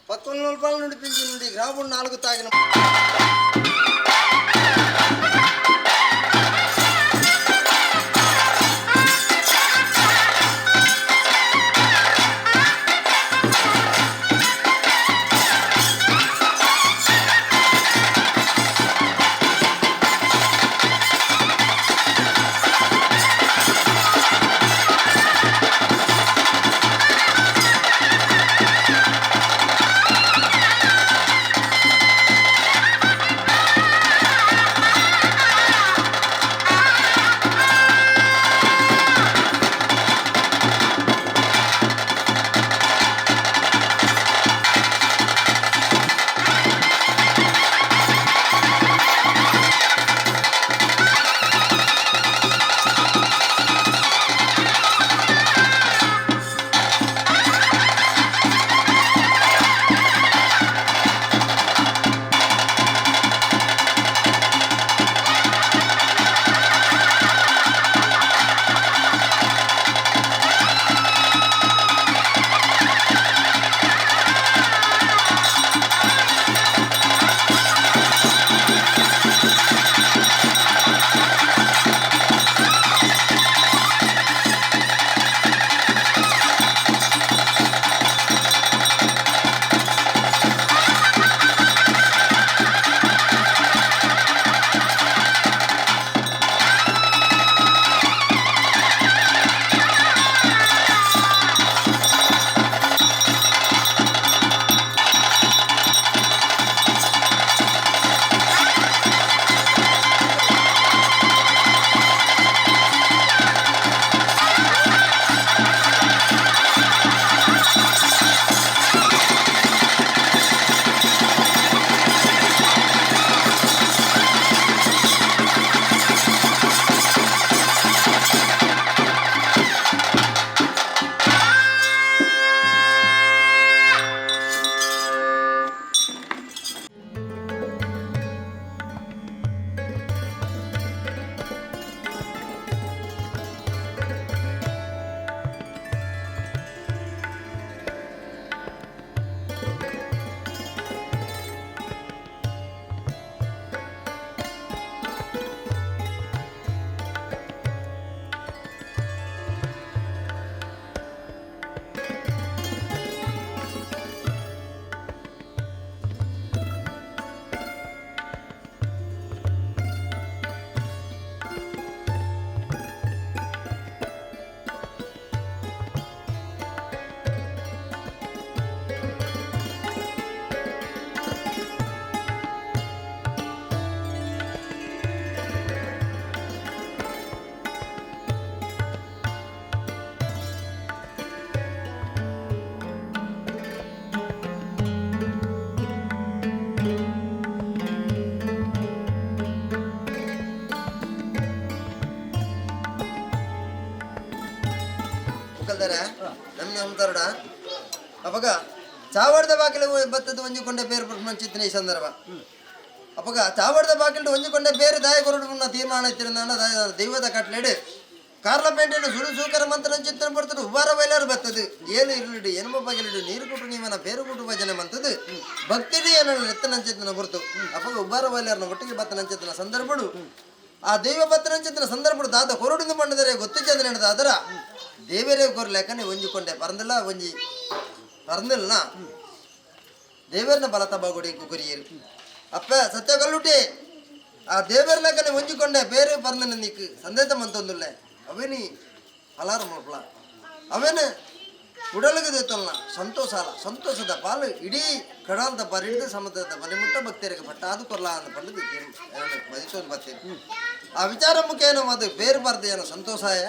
11 రూపాయలు నడిపించి నుండి గ్రాముడు 4 తాగిన ನಮ್ತಾರಡ ಅವಾಗ ಚಾವಡದ ಬಾಗಿಲು ಬತ್ತದ ಒಂಜಿಕೊಂಡೆ ಬೇರು ಮಂಚಿತ್ತಿನ ಈ ಸಂದರ್ಭ ಅವಾಗ ಚಾವಡದ ಬಾಗಿಲು ಒಂಜಿಕೊಂಡೆ ಬೇರೆ ದಾಯ ಕೊರಡು ತೀರ್ಮಾನ ದೈವದ ಕಟ್ಲೆಡು ಕಾರ್ಲ ಪೇಂಟೆಯನ್ನು ಸುಡು ಸೂಕರ ಮಂತ್ರ ಚಿತ್ರಣ ಬರ್ತದೆ ಉಬಾರ ಬೈಲಾರು ಬರ್ತದೆ ಏನು ಇರಲಿಡು ಏನು ಬಾಗಿಲಿಡು ನೀರು ಕೊಟ್ಟು ನೀವನ ಬೇರು ಕೊಟ್ಟು ಭಜನೆ ಮಂತದ್ದು ಭಕ್ತಿಡಿ ಏನೋ ನೆತ್ತನಂಚಿತ್ತನ ಬರ್ತು ಅವಾಗ ಉಬಾರ ಬೈಲಾರನ ಒಟ್ಟಿಗೆ ಬತ್ತನಂಚಿತ್ತನ ಸಂದರ್ಭಡು ಆ ದೈವ ಬತ್ತನಂಚಿತ್ತನ ಸಂದರ್ಭಡು ದಾದ ಕೊರಡಿಂದ ಬಂಡದರೆ ಗೊತ್ತು ಚಂದ್ರ ನಡೆದ ಅದರ ದೇವರೇ ಕೊರ್ಲೆಕ್ಕನೆ ಒಂಜಿಕೊಂಡೆ ಪರಂದಿಲ್ಲ ಒಂಜಿ ಪರಂದಿಲ್ಲ ದೇವರನ್ನ ಬಲತ ಬಾಗುಡಿ ಕುರಿಯರು ಅಪ್ಪ ಸತ್ಯ ಕಲ್ಲುಟಿ ಆ ದೇವರ ಲೆಕ್ಕನೆ ಒಂಜಿಕೊಂಡೆ ಬೇರೆ ಪರಂದನ ನೀಕು ಸಂದೇಶ ಮಂತೊಂದುಲ್ಲೆ ಅವೇನಿ ಹಲಾರು ಮಕ್ಕಳ ಅವೇನು ಉಡಲಿಗೆ ದೇತಲ್ಲ ಸಂತೋಷದ ಪಾಲು ಇಡೀ ಕಡಾಲದ ಪರಿಡಿದ ಸಮುದ್ರದ ಮನೆಮುಟ್ಟ ಭಕ್ತರಿಗೆ ಪಟ್ಟ ಅದು ಕೊರ್ಲ ಅಂತ ಪಂಡಿದ್ದು ಬದಿಸೋದು ಬರ್ತೀನಿ ಆ ವಿಚಾರ ಮುಖೇನ ಅದು ಬೇರೆ ಬಾರ್ದು ಏನೋ ಸಂತೋಷಾಯ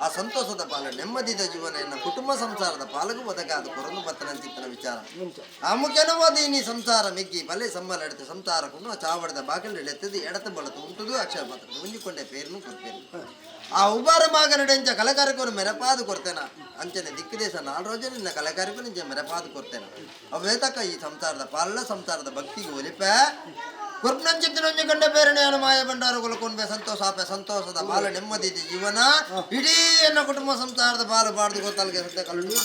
ಆ ಸಂತೋಷದ ಪಾಲು ನೆಮ್ಮದಿದ ಜೀವನ ಎನ್ನ ಕುಟುಂಬ ಸಂಸಾರದ ಪಾಲಗೂ ಬದಕಾದ ಕೊರಲು ಬತ್ತನಂತಿತ್ತನ ವಿಚಾರ ಆ ಮುಖೇನವಾದ ನೀ ಸಂಸಾರ ಮೆಗ್ಗಿ ಬಲೆ ಸಂಬಳ ಎಡ್ತು ಸಂಸಾರಕ್ಕೂ ಚಾವಡದ ಬಾಗಿಲು ಎಳೆತ್ತದು ಎಡತ ಬಳತು ಉಂಟುದು ಅಕ್ಷರ ಪತ್ರ ಮುಂಜಿಕೊಂಡೆ ಪೇರನ್ನು ಕೊಡ್ತೇನೆ ಆ ಉಬಾರ ಮಾಗ ನಡೆಂಚ ಕಲಕಾರಕ್ಕೂ ಮೆರಪಾದು ಕೊಡ್ತೇನ ಅಂಚನೆ ದಿಕ್ಕು ದೇಶ 4 రోజు ನಿನ್ನ ಕಲಕಾರಕ್ಕೂ ನಿಂಚ ಮೆರಪಾದು ಕೊಡ್ತೇನೆ ಅವೇತಕ್ಕ ಈ ಸಂಸಾರದ ಪಾಲಲ್ಲ ಸಂಸಾರದ ಭಕ್ತಿಗೆ ಒಲಿಪ ಕುರ್ನಂಚಿತ್ತಿನೊಂಜಿ ಗಂಡ ಬೇರಣೆಯನ್ನು ಮಾಯ ಬಂಡಾರ ಕೊಲ್ಕೊಂಡ್ಬೆ ಸಂತೋಷದ ಬಾಲ ನೆಮ್ಮದಿ ಜೀವನ ಇಡೀ ಎನ್ನ ಕುಟುಂಬ ಸಂಸಾರದ ಬಾಲು ಬಾಡ್ದು ಗೊತ್ತಲ್ಗೆ ಸತ್ಯ ಕಲ್ಲು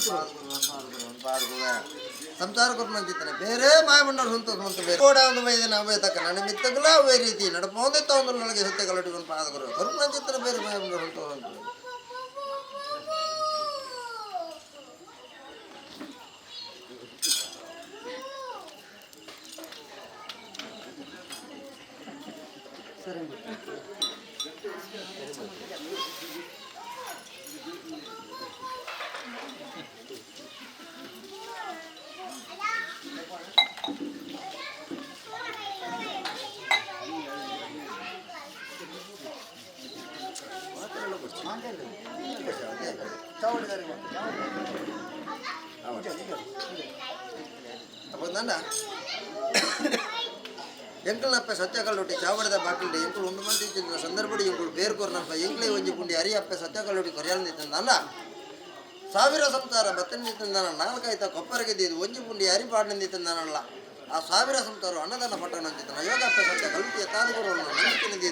ಸಂಸಾರ ಕುರ್ನಂಚಿತ್ತನೆ ಬೇರೆ ಮಾಯ ಬಂಡಾರ ಸಂತೋಷ ಅಂತ ಬೇರೆ ಕೂಡ ಒಂದು ವೈದ್ಯನ ಅವೇ ತಕ್ಕ ನನ್ನ ಮಿತ್ತಗಲ ಅವೇ ರೀತಿ ನಡಪೋದಿತ್ತ ಒಂದು ನನಗೆ ಸತ್ಯ ಕಲ್ಲುಟಿಕೊಂಡು ಪಾದಗಳು ಕುರ್ನಂಚಿತ್ತನೆ ಬೇರೆ ಮಾಯ ಬಂಡಾರ ಸಂತೋಷ ಅಂತ ಎಂಕಲ್ನಪ್ಪ ಸತ್ಯಕಲ್ಲೊಟ್ಟಿ ಚಾವಡದ ಬಾಟಲ್ಡೆ ಎಂಕುಳು ಒಂದು ಮಂದಿ ಇದ್ದ ಸಂದರ್ಭಡಿ ಎಂಕುಳು ಬೇರ್ಕೋರ್ನಪ್ಪ ಎಂಕ್ಲೆ ಒಂಜಿ ಪುಂಡಿ ಅರಿಯಪ್ಪ ಸತ್ಯಕಲ್ಲೊಟ್ಟಿ ಕೊರಿಯಾಲ್ದಿತ್ತಂದಲ್ಲ ಸಾವಿರ ಸಂಸಾರ ಬತ್ತನಿತ್ತಂದನ ನಾಲ್ಕೈತ ಕೊಪ್ಪರಗೆದ್ದು ಒಂಜಿ ಪುಂಡಿ ಅರಿ ಪಾಡ್ನಿಂದಿತ್ತಂದನಲ್ಲ ಆ ಸಾವಿರ ಸಂಸಾರ ಅನ್ನದಾನ ಪಟ್ಟಣ ಅಂತಿದ್ದಾನ ಯೋಗಪ್ಪ ಸತ್ಯ ಕಲ್ಲುಟಿಯ ತಾಲೂಕುರನ್ನು ನಂಬಿಕೆ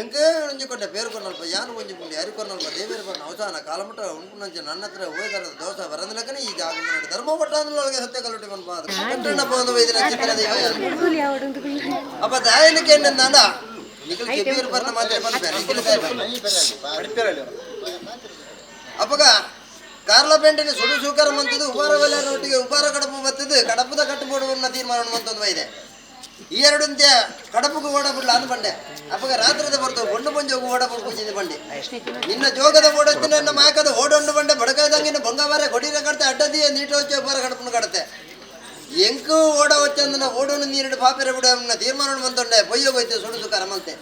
ಎಂಕೆ ಒಂಜಿಕೊಂಡೆ ಬೇರ್ಕೊರ್ನಲ್ಪ ಯಾನು ಒಂಜಿ ಪುಂಡಿ ಅರಿಕೊರ್ನಲ್ಪ ದೇವೇರು ಬಣ್ಣ ಅವಸಾನ ಕಾಲಮಟ್ಟ ಉಂಟುನಂಚೆ ನನ್ನ ಹತ್ರ ಹೋದರದ ದೋಷ ಬರಂದಿಲ್ಲಕನೇ ಈಗ ಆಗಮನ ಧರ್ಮ ಪಟ್ಟಣದೊಳಗೆ ಸತ್ಯ ಕಲ್ಲುಟಿ ಬಂದು ಒಂದು ವೈದ್ಯರ ಅಪ್ಪ ದಾಯನಕ್ಕೆ ಏನಂದ ನಿಖಿಲ್ ಕೆಬಿಯರ್ ಬರ್ನ ಮಾತೆ ಅಪ್ಪಗ ಕಾರ್ಲ ಪೇಂಟಿನ ಸುಡು ಸೂಕರ ಮಂತದ್ದು ಉಪಾರ ಒಟ್ಟಿಗೆ ಉಪಾರ ಕಡಪು ಬತ್ತದು ಕಡಪದ ಕಟ್ಟುಬೋಡುವನ್ನ ತೀರ್ಮಾನ ಮಂತೊಂದು ವೈದೆ ಈ ಎರಡಂತೆ ಕಡಪಕ್ಕೆ ಓಡಬಿಡ್ಲ ಅಂದ್ ಬಂಡೆ ಅಪ್ಪಗ ರಾತ್ರಿದ ಬರ್ತವೆ ಬೊಂಡು ಬಂಜಿ ಹೋಗಿ ಓಡಬಿಟ್ಟು ಕೂಚಿದ ಬಂಡಿ ನಿನ್ನ ಜೋಗದ ಓಡತ್ತಿನ ಮಾಕದ ಓಡೊಂಡು ಬಂಡೆ ಬಡಕಾಯ್ದಂಗಿನ ಬಂಗಾವರೆ ಕೊಡಿರ ಕಡ್ತೆ ಅಡ್ಡದಿ ನೀಟ ಹೊಚ್ಚೆ ಉಪಾರ ಕಡಪನ ಕಡತೆ ಎಂಕು ಓಡ ಹೊಚ್ಚಂದನ ಓಡೋನು ನೀರಿಡು ಪಾಪಿರ ಬಿಡ ತೀರ್ಮಾನ ಮಂತೊಂಡೆ ಪೊಯ್ಯೋಗೋಯ್ತು ಸುಡು ಸೂಕರ ಮಂತೆ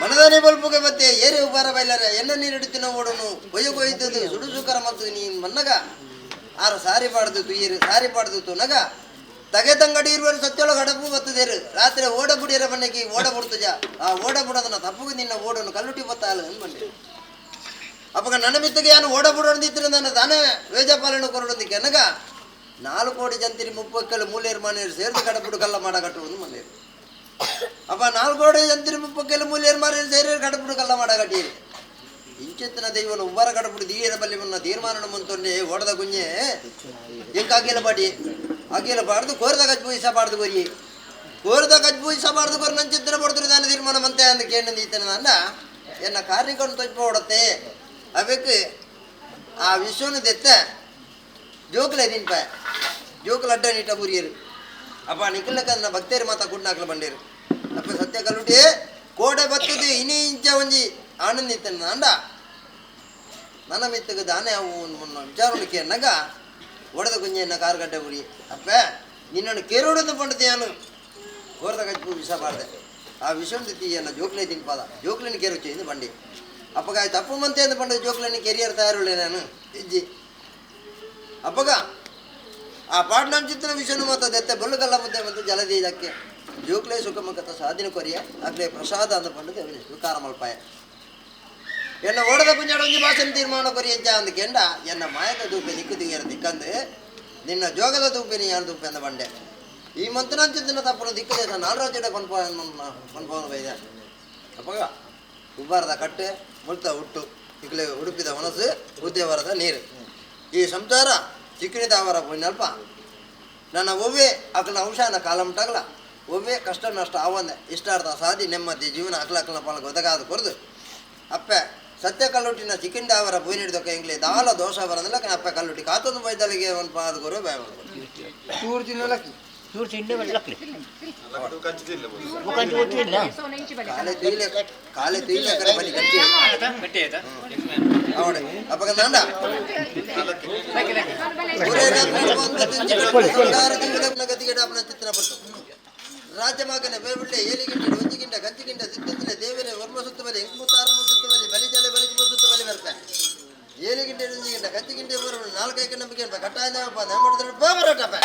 ಮನದಾನೆ ಬಲ್ಪುಗೆ ಮತ್ತೆ ಏರಿ ಉಪಾರ ಬೈಲಾರೆ ಎನ್ನ ನೀರಿಡುತ್ತಿನ ಓಡೋನು ಪೊಯ್ಯೋಗೋಯ್ತದು ಸುಡು ಸೂಕರ ಮಂತು ನೀನ್ ಮನ್ನಗ ಆರು ಸಾರಿ ಪಾಡ್ದು ಈರು ಸಾರಿ ಪಾಡ್ದು ನಗ ತಗೆ ತಂಗಡಿ ಇರುವರು ಸತ್ಯೊಳಗೆ ಹಡಪು ಬತ್ತದೇರು ರಾತ್ರಿ ಓಡ ಬುಡಿಯರ ಮನೆಗೆ ಓಡ ಬಿಡ್ತಜ ಆ ಓಡ ಬಿಡೋದನ್ನ ತಪ್ಪುಗೆ ನಿನ್ನ ಓಡೋನು ಕಲ್ಲುಟಿ ಬತ್ತಾಲ ಬಂದೆ ಅಪ್ಪಗ ನನ್ನ ಮಿತ್ತಿಗೆ ಏನು ಓಡ ಬಿಡೋದಿದ್ರೆ ನನ್ನ ತಾನೇ ವೇಜಪಾಲನೆ ಕೊರಡೋದಿಕ್ಕೆ ನನಗ 4 ಕೋಟಿ ಜನತಿರಿ 30 ಮೂಲೆಯರು ಮಾನೇರು ಸೇರಿದು ಕಡಪುಡು ಕಲ್ಲ ಮಾಡಗಟ್ಟುವುದು ಮನೇರು ಅಪ್ಪ 4 ಕೋಟಿ ಜನತಿರಿ 30 ಮೂಲೆಯರು ಮಾನೇರು ಸೇರಿ ಕಡಪುಡು ಕಲ್ಲ ಮಾಡಗಟ್ಟಿ ಇಂಚೆತ್ತಿನ ದೈವನು ಉಬ್ಬರ ಕಡಪುಡು ದೀರ ಬಲ್ಲಿ ಮುನ್ನ ತೀರ್ಮಾನ ಮಂತೊಂಡೆ ಓಡದ ಕುಂಜೆ ಎಂಕಾಗಿಲ್ಲ ಬಾಡಿ ಅಗಿಲ ಬಾರ್ದು ಕೋರದ ಗಜ್ಜು ಇಸಬಾರ್ದು ಕೊರಿ ಕೋರದ ಗಜ್ಜು ಇಸಬಾರ್ದು ಕೊರಿ ನನ್ನ ಚಿತ್ರ ಬಡ್ದ್ರು ನಾನು ತೀರ್ಮಾನ ಮಂತೆ ಅಂದ ಕೇಳಿದ್ದೀತನ ಅಂದ ಎನ್ನ ಕಾರ್ಯಕೊಂಡು ತೊಚ್ಚಿಪೋಡತ್ತೆ ಅವಕ್ಕೆ ಆ ವಿಶ್ವನು ದೆತ್ತ ಜೋಕುಲ ದಿನ್ಪ ಜೋಕುಲ ಅಡ್ಡ ನೀಟ ಬುರಿಯರು ಅಪ್ಪ ನಿಖಿಲಕ್ಕನ್ನ ಭಕ್ತೇರು ಮಾತಾ ಕುಡ್ನಾಕ್ಲ ಬಂಡೇರು ಅಪ್ಪ ಸತ್ಯ ಕಲ್ಲುಟಿ ಕೋಡೆ ಬತ್ತದು ಇನಿ ಇಂಚ ಒಂಜಿ ಆನಂದಿತ್ತನ ಅಂಡ ನನ್ನ ಮಿತ್ತಗ ದಾನೆ ಅವು ಮುನ್ನ ವಿಚಾರಕ್ಕೆ ಅನ್ನಗ ಒಡೆದ ಕುಂಜೆಯನ್ನ ಕಾರ್ಗಡ್ಡೆ ಉರಿ ಅಪ್ಪ ನಿನ್ನನ್ನು ಕೇರೋಡದು ಪಂಡತೆ ನಾನು ಕೋರದ ಗಜ್ಜು ವಿಷ ಬಾರ್ದೆ ಆ ವಿಷದ ತೀಯನ್ನ ಜೋಕ್ಲೆ ತಿನ್ಪಾದ ಜೋಕ್ಲಿನ ಕೇರುಚ್ಚೇಂದು ಬಂಡಿ ಅಪ್ಪಗ ತಪ್ಪು ಮಂತೆ ಅಂದು ಪಂಡ ಜೋಕ್ಲಿನ ಕೆರಿಯರ್ ತಯಾರುಳ್ಳೆ ನಾನು ಇಜ್ಜಿ ಅಪ್ಪಗ ಆ ಪಾಟ್ನಾಂ ಚಿತ್ರ ವಿಷನು ಮತ್ತು ದೆತ್ತೆ ಬೊಲ್ಲುಗಲ್ಲ ಮುದ್ದೆ ಮತ್ತು ಜಲದಿ ಇದಕ್ಕೆ ಜೋಕ್ಲೆ ಸುಖಮಕತ ಸಾಧಿನ ಕೊರಿಯ ಅಗ್ಲೆ ಪ್ರಸಾದ ಅಂದ ಪಂಡದೆ ಸ್ವೀಕಾರ ಮಲ್ಪಾಯ ಎನ್ನ ಓಡದ ಕುಂಜಾಡ ಒಂಜಿ ಭಾಷೆನ ತೀರ್ಮಾನ ಕೊರಿ ಎಂಚ ಅಂದ ಕೆಂಡ ಎನ್ನ ಮಾಯದ ದೂಪೆ ದಿಕ್ಕು ದಿಗರ ದಿಕ್ಕಂದು ನಿನ್ನ ಜೋಗದ ದೂಪಿನಿ ಯಾರು ದೂಪೆ ಅಂದ ಬಂಡೆ ಈ ಮಂತ್ರನಂಚಿನ ತಪ್ಪನ ದಿಕ್ಕು ದೇಶ 4 ರಾಜ್ಯದ ಪನ್ಪವನ ಬೈದ ಅಪ್ಪಗ ಉಬ್ಬಾರದ ಕಟ್ಟೆ ಮುಳ್ತ ಹುಟ್ಟು ಇಕ್ಲೆ ಉಡುಪಿದ ಮನಸ್ಸು ಉದ್ಯವರದ ನೀರು ಈ ಸಂಸಾರ ಚಿಕ್ಕಣಿದ ಅವರ ಪೊಯ್ನಲ್ಪ ನನ್ನ ಒವ್ವೆ ಅಕ್ಕನ ಅಂಶನ ಕಾಲಮಟಾಗಲ ಒವ್ವೆ ಕಷ್ಟ ನಷ್ಟ ಅವಂದೆ ಇಷ್ಟಾರ್ಥ ಸಾಧಿ ನೆಮ್ಮದಿ ಜೀವನ ಅಕ್ಕಲ ಪಾಲಕ ಒದಗಾದ ಕೊರದು ಅಪ್ಪೆ ಸತ್ಯ ಕಲ್ಲುಟ್ಟಿನ ಚಿಕ್ಕಂಡ ಅವರ ಬೊಯ್ ಹಿಡಿದೊಕ್ಕ ಎಂಗ್ಲೆ ದಾಲ ದೋಷ ಬರೋದಿಲ್ಲ ಅಪ್ಪ ಕಲ್ಲುಟ್ಟಿ ಕಾತೊಂದು ಬೈದಲಿಗೆ ಒಂದು ಪಾದ ಗುರು ಬಾಯ್ ಕಾಲೆ ತುಯ್ಲೆ ಕಡೆ ಬನ್ನಿ ಕಟ್ಟಿ ಅವಡೆ ಅಪ್ಪಗ ನಂಡ ಗತಿಗೆ ಡಾಪನ ಚಿತ್ರ ಬರ್ತು ರಾಜ್ಯ ಮಗನ ಬೇಬಿಡ್ಲೆ ಏಲಿಗಿಂಟ ಒಂಜಿಗಿಂಟ ಗಂಜಿಗಿಂಟ ಸಿದ್ಧಂತಲೆ ದೇವರೇ ವರ್ಮ ಸುತ್ತಬಲಿ ಎಂಕುತ್ತಾರನು ಸುತ್ತಬಲಿ ಬಲಿಜಲೆ ಬಲಿಜು ಸುತ್ತಬಲಿ ಬರ್ತೆ ಏಲಿಗಿಂಟ ಒಂಜಿಗಿಂಟ ಗಂಜಿಗಿಂಟ ಬರೋಣ 4 ನಂಬಿಕೆ ಕಟ್ಟಾಯಪ್ಪ ಮಾಡಿದ್ರೆ ಬರಟಪ್ಪ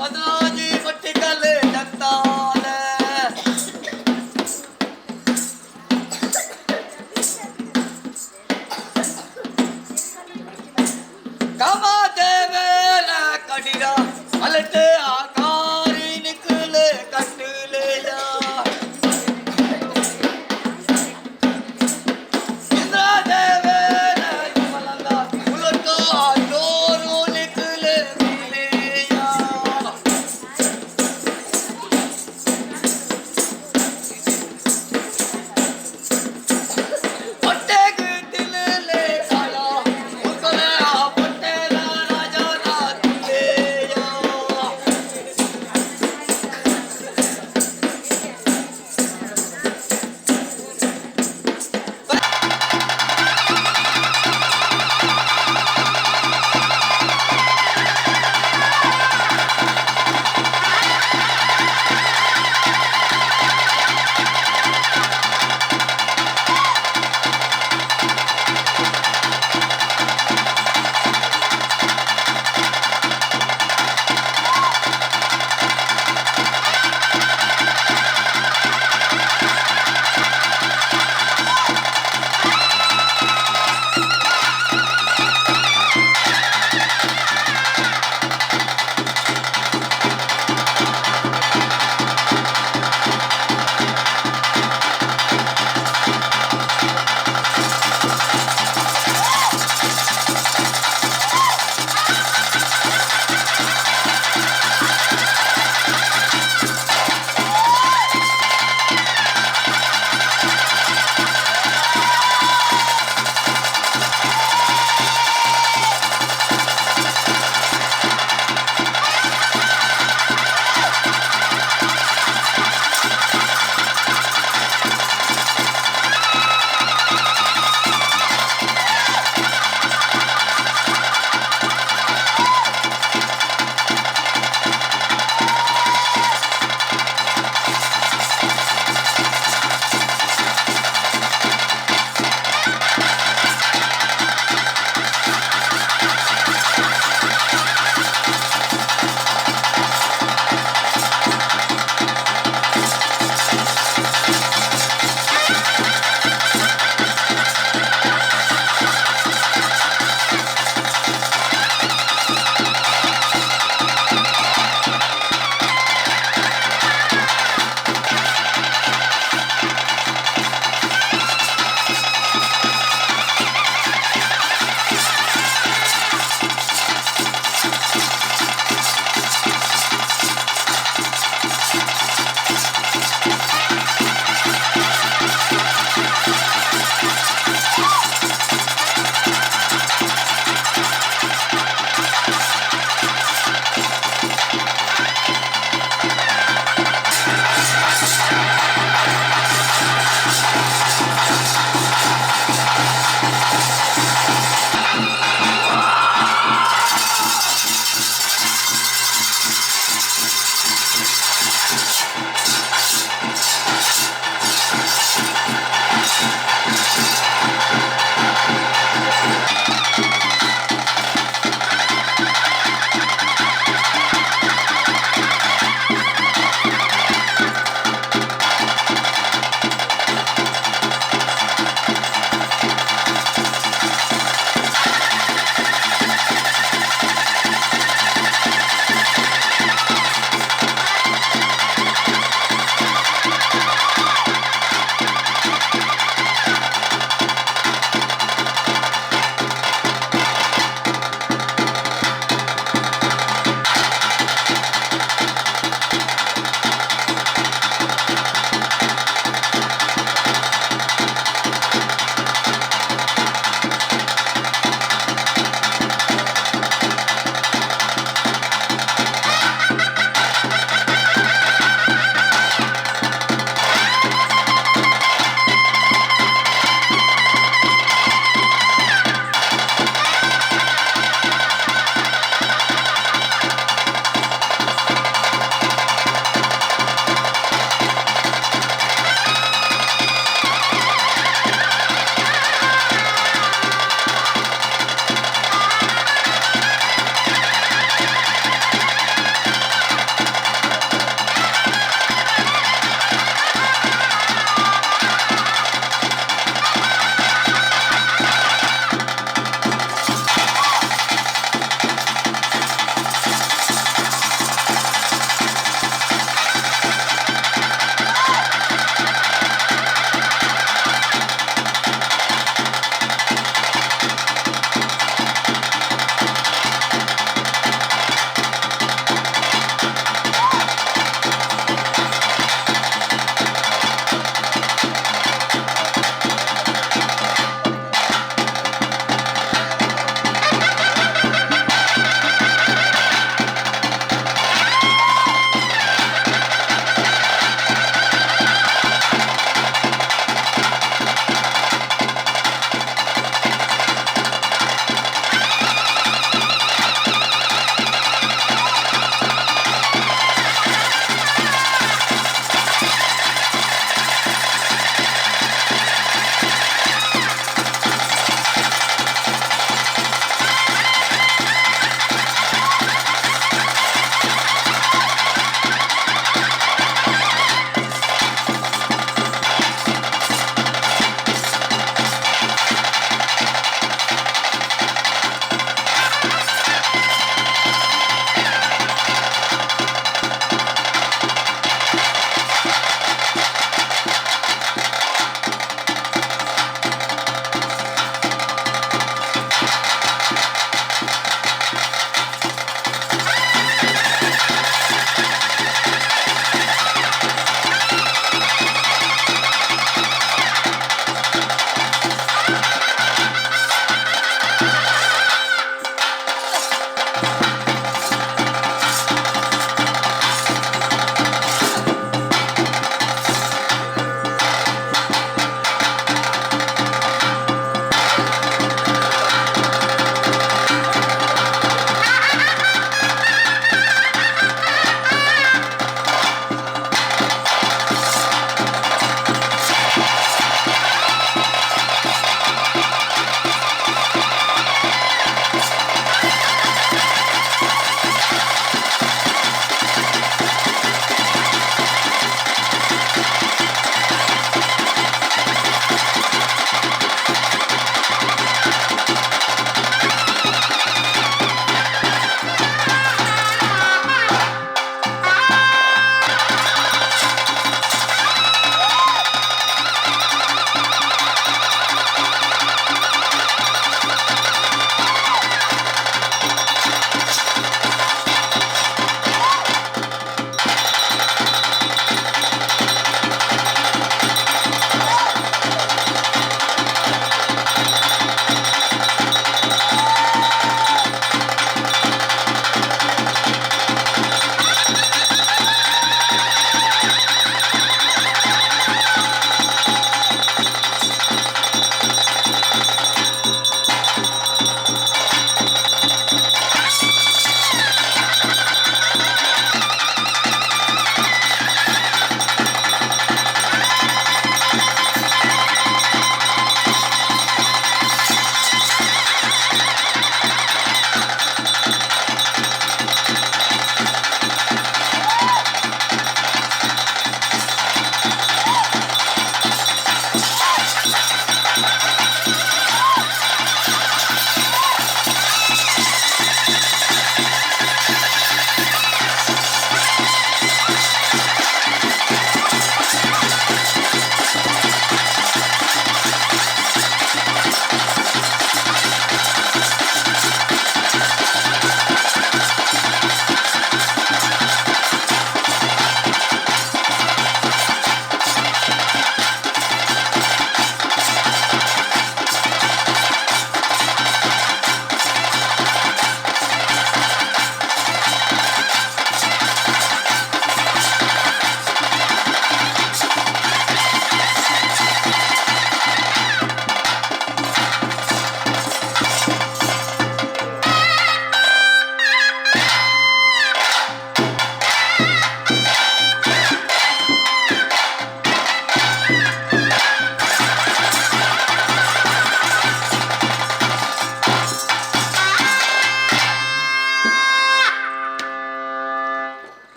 बदलाजी पट्टिकल जगताल कमाते वेला कड़ीरा अलटे आकारी निकले कट ले जा इंद्रा देवे मलंगा उलटो जोरू निकले मिले जा पट्टे के दिल ले काला उकले आ पट्टे ला राजा ना दिले जा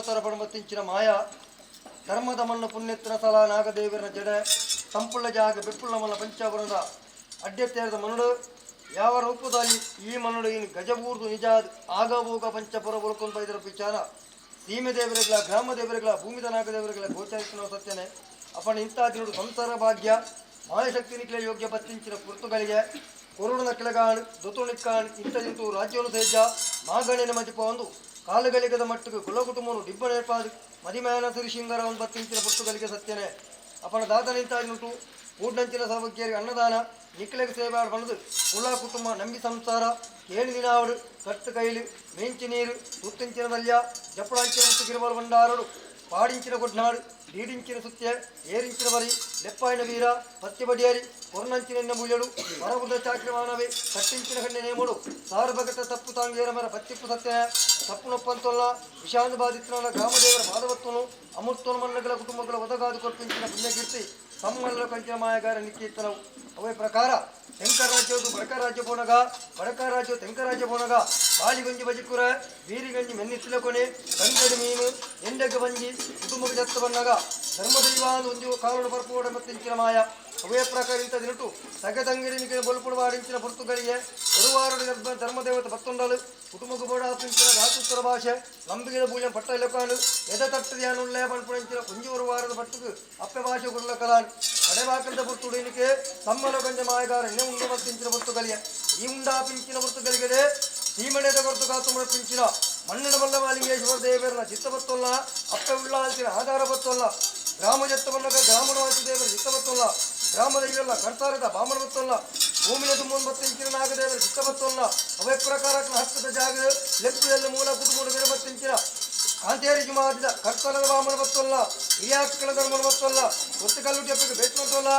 ಅವತಾರ ಪಡಮತ್ತಿಂಚಿನ ಮಾಯ ಧರ್ಮದ ಮಣ್ಣು ಪುಣ್ಯತ್ತಿನ ಸಲ ನಾಗದೇವರ ಜಡೆ ಸಂಪುಳ್ಳ ಜಾಗ ಬೆಪ್ಪುಳ್ಳ ಮಲ್ಲ ಪಂಚಾಪುರದ ಅಡ್ಡೆತ್ತೇರದ ಮನುಡು ಯಾವ ರೂಪದಲ್ಲಿ ಈ ಮನುಡು ಇನ್ನು ಗಜಬೂರ್ದು ನಿಜಾದ್ ಆಗಬೋಗ ಪಂಚಪುರ ಬುಲ್ಕೊಂಡು ಬೈದರ ವಿಚಾರ ಸೀಮೆ ದೇವರುಗಳ ಗ್ರಾಮ ದೇವರುಗಳ ಭೂಮಿದ ನಾಗದೇವರುಗಳ ಗೋಚರಿಸಿನ ಸತ್ಯನೆ ಅಪ್ಪನ ಇಂತಾದಿರುಡು ಸಂಸಾರ ಭಾಗ್ಯ ಮಾಯಶಕ್ತಿ ನಿಖಿಲ ಯೋಗ್ಯ ಬತ್ತಿಂಚಿನ ಕುರ್ತುಗಳಿಗೆ ಕೊರುಡನ ಕೆಳಗಾಣ್ ದೊತುಣಿಕ್ಕಾಣ್ ಇಂಥದಿಂತು ರಾಜ್ಯವನ್ನು ಸೇಜ ಮಾಗಣಿನ ಮದಿಪ ಒಂದು ಕಾಲುಗಳಿಗದ ಮಟ್ಟಿಗೆ ಕುಲ ಕುಟುಂಬನು ಡಿಬ್ಬ ನೇರ್ಪಾದು ಮದಿಮಯನ ಸಿರಿಶಿಂಗರ ಒಂದು ಬತ್ತಿಂಚಿನ ಪುರ್ತುಗಳಿಗೆ ಸತ್ಯನೆ ಅಪ್ಪನ ದಾತನಿಂತಾಗಿನುಟು ಕೂಡ್ನಂಚಿನ ಸೌಭಾಗ್ಯರಿಗೆ ಅನ್ನದಾನ ನಿಖಿಲೆಗೆ ಸೇವೆ ಬಂದು ಕುಲ ಕುಟುಂಬ ನಂಬಿ ಸಂಸಾರ ಕೇಳಿ ದಿನಾವಡು ಕಟ್ಟು ಕೈಲಿ ಮೆಂಚಿ ನೀರು ತುತ್ತಿಂಚಿನ ದಲ್ಯ ಜಪ್ಪಳಂಚಿನ ಮುತ್ತು ಗಿರುಬಲ ಬಂಡಾರಡು ಪಾಡಿಂಚಿನ ಕೊಡ್ನಾಡು ಡೀಡಿಂಚಿನ ಸುತ್ಯ ಏರಿಂಚಿನ ಬರಿ ಲೆಪ್ಪಾಯಿನ ವೀರ ಪತ್ತಿ ಬಡಿಯರಿ ಕೊರ್ನಂಚಿನ ಮುಳಿಯಡು ಹೊರಬುದ ಚಾಕ್ರಮಾನವೇ ಕಟ್ಟಿಂಚಿನ ಕಣ್ಣೆ ನೇಮಡು ಸಾರು ಭಗತ ತಪ್ಪು ತಾಂಗೇರ ಮರ ಪತ್ತಿಪ್ಪು ಸತ್ಯ ತಪ್ಪು ನೊಪ್ಪಂತೊಲ್ಲ ವಿಷಾಂತ ಬಾಧಿತನ ಗ್ರಾಮದೇವರ ಪಾದವತ್ತನು ಅಮೃತೋನ ಮಣ್ಣಗಳ ಕುಟುಂಬಗಳ ಒದಗಾದು ಕೊಟ್ಟಿಂಚಿನ ಪುಣ್ಯಕೀರ್ತಿ ತಮ್ಮಲ್ಲ ಕಂಚಿನ ಮಾಯಗಾರ ನಿತ್ಯತನವು ಅವೇ ಪ್ರಕಾರ ತೆಂಕ ರಾಜ್ಯದು ಬಡಕ ರಾಜ್ಯ ಪೋನಗ ಬಡಕ ರಾಜ್ಯ ತೆಂಕ ರಾಜ್ಯ ಪೋನಗ ಬಾಲಿಗಂಜಿ ಬಜಿಕುರ ಬೀರಿಗಂಜಿ ಮೆನ್ನಿತ್ತಿಲ ಕೊನೆ ಗಂಗಡಿ ಮೀನು ಎಂಡೆಗ ಬಂಜಿ ಕುಟುಂಬಕ್ಕೆ ಜತ್ತ ಬನ್ನಗ ಧರ್ಮದೈವಾದ ಒಂದು ಕಾರಣ ಬರ್ಪೋಡ ಮತ್ತಿಂಚಿನ ಮಾಯ ಅವೇ ಪ್ರಕಾರ ಇಂಥ ದಿನಟು ತಗದಂಗಿರಿನಿಗೆ ಬೊಲ್ಪುಡು ವಾಡಿಂಚಿನ ಪುರ್ತುಗಳಿಗೆ ಗುರುವಾರ ಧರ್ಮದೇವತೆ ಬತ್ತೊಂಡಲು ಕುಟುಂಬಕ್ಕೆ ಬೋಡಾಪಿಂಚಿನ ಧಾತುತ್ತರ ಭಾಷೆ ನಂಬಿಗೆದ ಭೂಜನ ಪಟ್ಟ ಇಲಕಾನು ಎದ ತಟ್ಟದಿಯಾನುಳ್ಳೆ ಪಂಪುಣಿಂಚಿನ ಕುಂಜೂರು ವಾರದ ಪಟ್ಟುಕು ಅಪ್ಪೆ ಭಾಷೆ ಗುರುಲ ಕಲಾನ್ ಕಡೆವಾಕಂತ ಪುರ್ತುಡಿನಿಕೆ ತಮ್ಮಲ ಗಂಜ ಮಾಯಗಾರ ಎಣ್ಣೆ ಉಂಡು ಮತ್ತಿಂಚಿನ ಪುರ್ತುಗಳಿಗೆ ಈ ಉಂಡಾ ಪಿಂಚಿನ ಪುರ್ತುಗಳಿಗೆ ಸೀಮಣೆದ ಕೊರತು ಕಾತುಂಬ ಪಿಂಚಿನ ಮಣ್ಣಿನ ಬಲ್ಲ ಮಾಲಿಂಗೇಶ್ವರ ದೇವರನ ಚಿತ್ತ ಬತ್ತೊಲ್ಲ ಅಪ್ಪೆ ಉಳ್ಳಾಲ್ತಿನ ಆಧಾರ ಬತ್ತೊಲ್ಲ ಗ್ರಾಮ ಜತ್ತ ಬನ್ನಗ ಗ್ರಾಮವಾಸಿ ದೇವರ ಚಿತ್ತ ಬತ್ತೊಲ್ಲ ಗ್ರಾಮದ ಇವೆಲ್ಲ ಕರ್ತಾರದ ಬಾಮನ ಬತ್ತೊಲ್ಲ ಭೂಮಿನ ತುಂಬೊಂದು ಬತ್ತಿಂಚಿನ ನಾಗದೇವರ ಚಿತ್ತ ಬತ್ತೊಲ್ಲ ಅವೇ ಪ್ರಕಾರ ಹತ್ತದ ಜಾಗ ಲೆಪ್ಪುದಲ್ಲಿ ಮೂಲ ಕುಟುಂಬದ ಬೇರೆ ಬತ್ತಿಂಚಿನ ಕಾಂತೇರಿಗೆ ಮಾಡಿದ ಕರ್ತನದ ಬಾಮನ ಬತ್ತೊಲ್ಲ ಹಿರಿಯಾಕ್ಕಳ ಧರ್ಮನ ಬತ್ತೊಲ್ಲ ಒತ್ತು ಕಲ್ಲು ಟೆಪ್ಪಿಗೆ ಬೇಸ್ಕೊಂತಲ್ಲ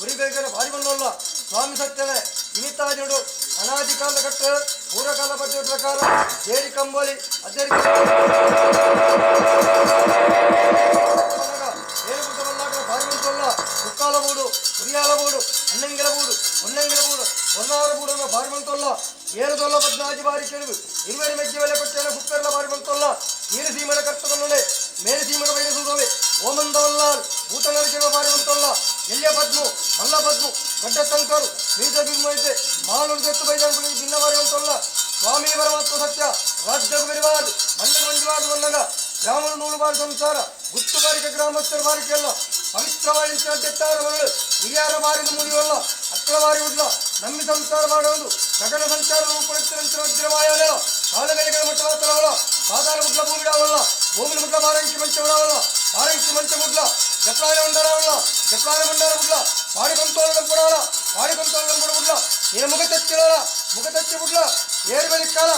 ಉರಿಗೈಗರ ಭಾರಿ ಬಂದಲ್ಲ ಸ್ವಾಮಿ ಸತ್ಯನೇ ಇನಿತಾಜುಡು ಅನಾದಿ ಕಾಲದ ಕಟ್ಟ ಪೂರ್ವಕಾಲ ಪದ್ಧತಿ ಪ್ರಕಾರ ಸೇರಿ ಕಂಬೋಲಿ ಅದೇ ಭಾರಿ ಬಂತಲ್ಲ ಕುಕ್ಕಾಲ ಬೂಡು ಉರಿಯಾಲ ಬೂಡು ಹನ್ನಂಗಿರ ಬೂಡು ಹೊನ್ನಂಗಿರ ಬೂಡು ಹೊನ್ನಾರ ಬೂಡನ್ನು ಭಾರಿ ಬಂತಲ್ಲ ಏರುದೊಲ್ಲ ಬದ್ನಾಜಿ ಬಾರಿ ಕೆಳಗು ಇರುವರಿ ಮೆಜ್ಜೆ ಬೆಲೆ ಕೊಟ್ಟೆಲ್ಲ ಕುಕ್ಕರ್ಲ ಬಾರಿ ಬಂತಲ್ಲ ನೀರು ಸೀಮನ ಕರ್ತದಲ್ಲೇ ಮೇಲೆ ಸೀಮನ ಬೈರಿಸುವುದವೆ ಓಮಂದವಲ್ಲ ಭೂತನರಿಗಿರುವ ಬಾರಿ ಬಂತಲ್ಲ ಎಲ್ಲಿಯ ಪದ್ಮು ಮಲ್ಲ ಪದ್ಮು ಗಡ್ಡ ತಂಕರು ಮೀಸ ಬಿರ್ಮೈತೆ ಮಾಲೂರು ಜತ್ತು ಬೈದಾನ್ ಭಿನ್ನ ಬಾರಿ ಬಂತಲ್ಲ ಸ್ವಾಮಿ ಪರಮಾತ್ಮ ಸತ್ಯ ರಾಜ್ಯ ಬಿರಬಾರ್ದು ಮಣ್ಣ ಮಂಜುವಾದ ಬಂದಾಗ ಗ್ರಾಮದ ನೂಲುಬಾರು ಸಂಸಾರ ಗುತ್ತುಗಾರಿಕೆ ಗ್ರಾಮಸ್ಥರ ಬಾರಿಕೆಯಲ್ಲ ಪವಿತ್ರವಾಗಿ ಅಧ್ಯತ್ತಾರ ಮರಳು ಹಿರಿಯರ ಬಾರಿದ ಮುರಿಯಲ್ಲ ಅಕ್ಕಳ ಬಾರಿ ಉಡ್ಲ ನಂಬಿ ಸಂಸಾರ ಮಾಡುವುದು ಗಗನ ಸಂಚಾರ ವಜ್ರವಾಯಲ್ಲ ಕಾಲಗಳಿಗೆ ಮಟ್ಟವಾತರವಲ್ಲ ಪಾದಾರ ಮುಡ್ಲ ಭೂಮಿಡಾವಲ್ಲ ಭೂಮಿನ ಮುಡ್ಲ ಬಾರಂಕಿ ಮಂಚ ಬಿಡಾವಲ್ಲ ಬಾರಂಕಿ ಮಂಚ ಮುಡ್ಲ ಜಪ್ಲಾನ ಮಂಡಾರವಲ್ಲ ಜಪ್ಲಾನ ಮಂಡಾರ ಮುಡ್ಲ ಪಾಡಿಕೊಂತೋಳಂ ಕೊಡಾಲ ಪಾಡಿಕೊಂತೋಳಂ ಕೊಡ ಮುಡ್ಲ ಏನ ಮುಖ ತಚ್ಚಿಡಲ್ಲ ಮುಖ ತಚ್ಚಿ ಮುಡ್ಲ ಏರು ಬೆಲಿ ಕಾಲ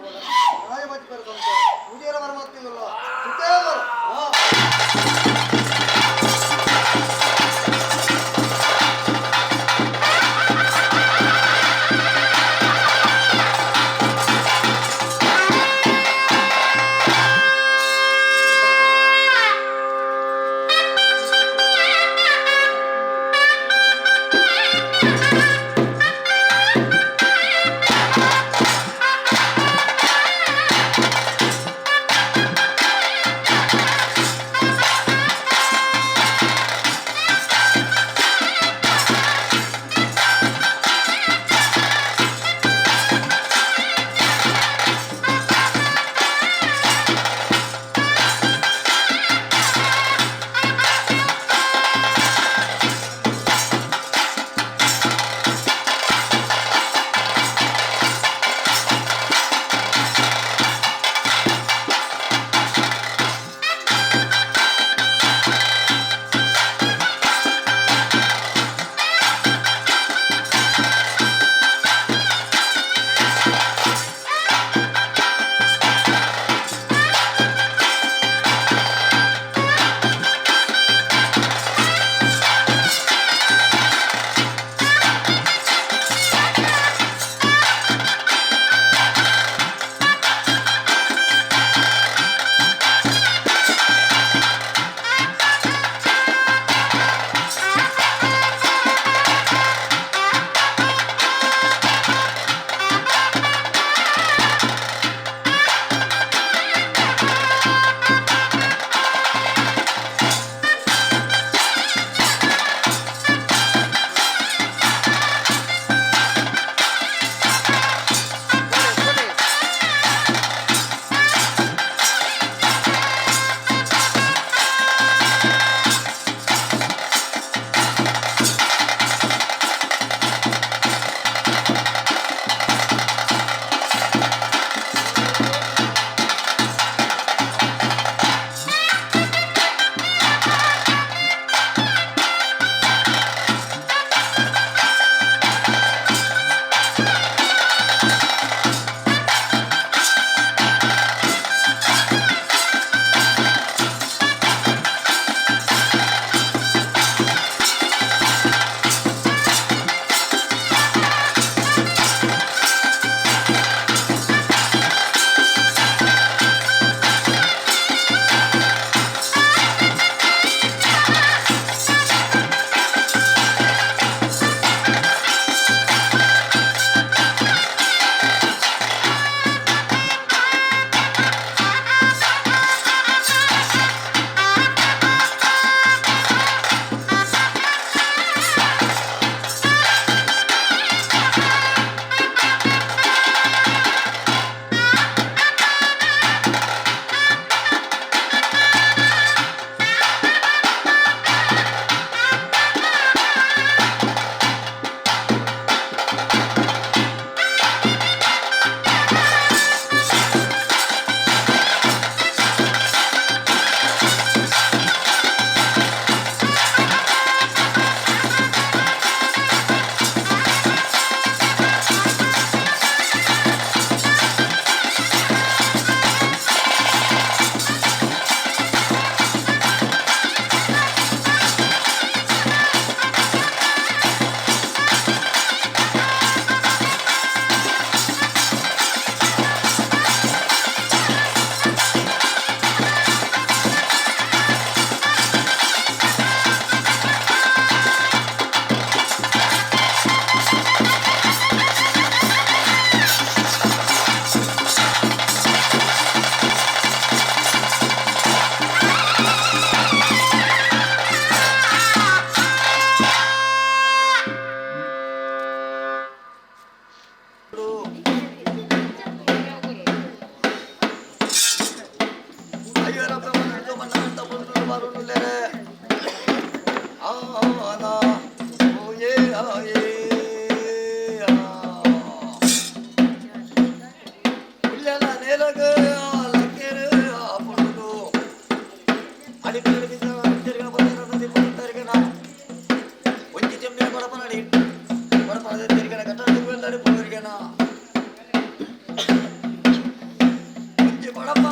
काय मत करतो उद्याला बरं मत केलं चुकेवर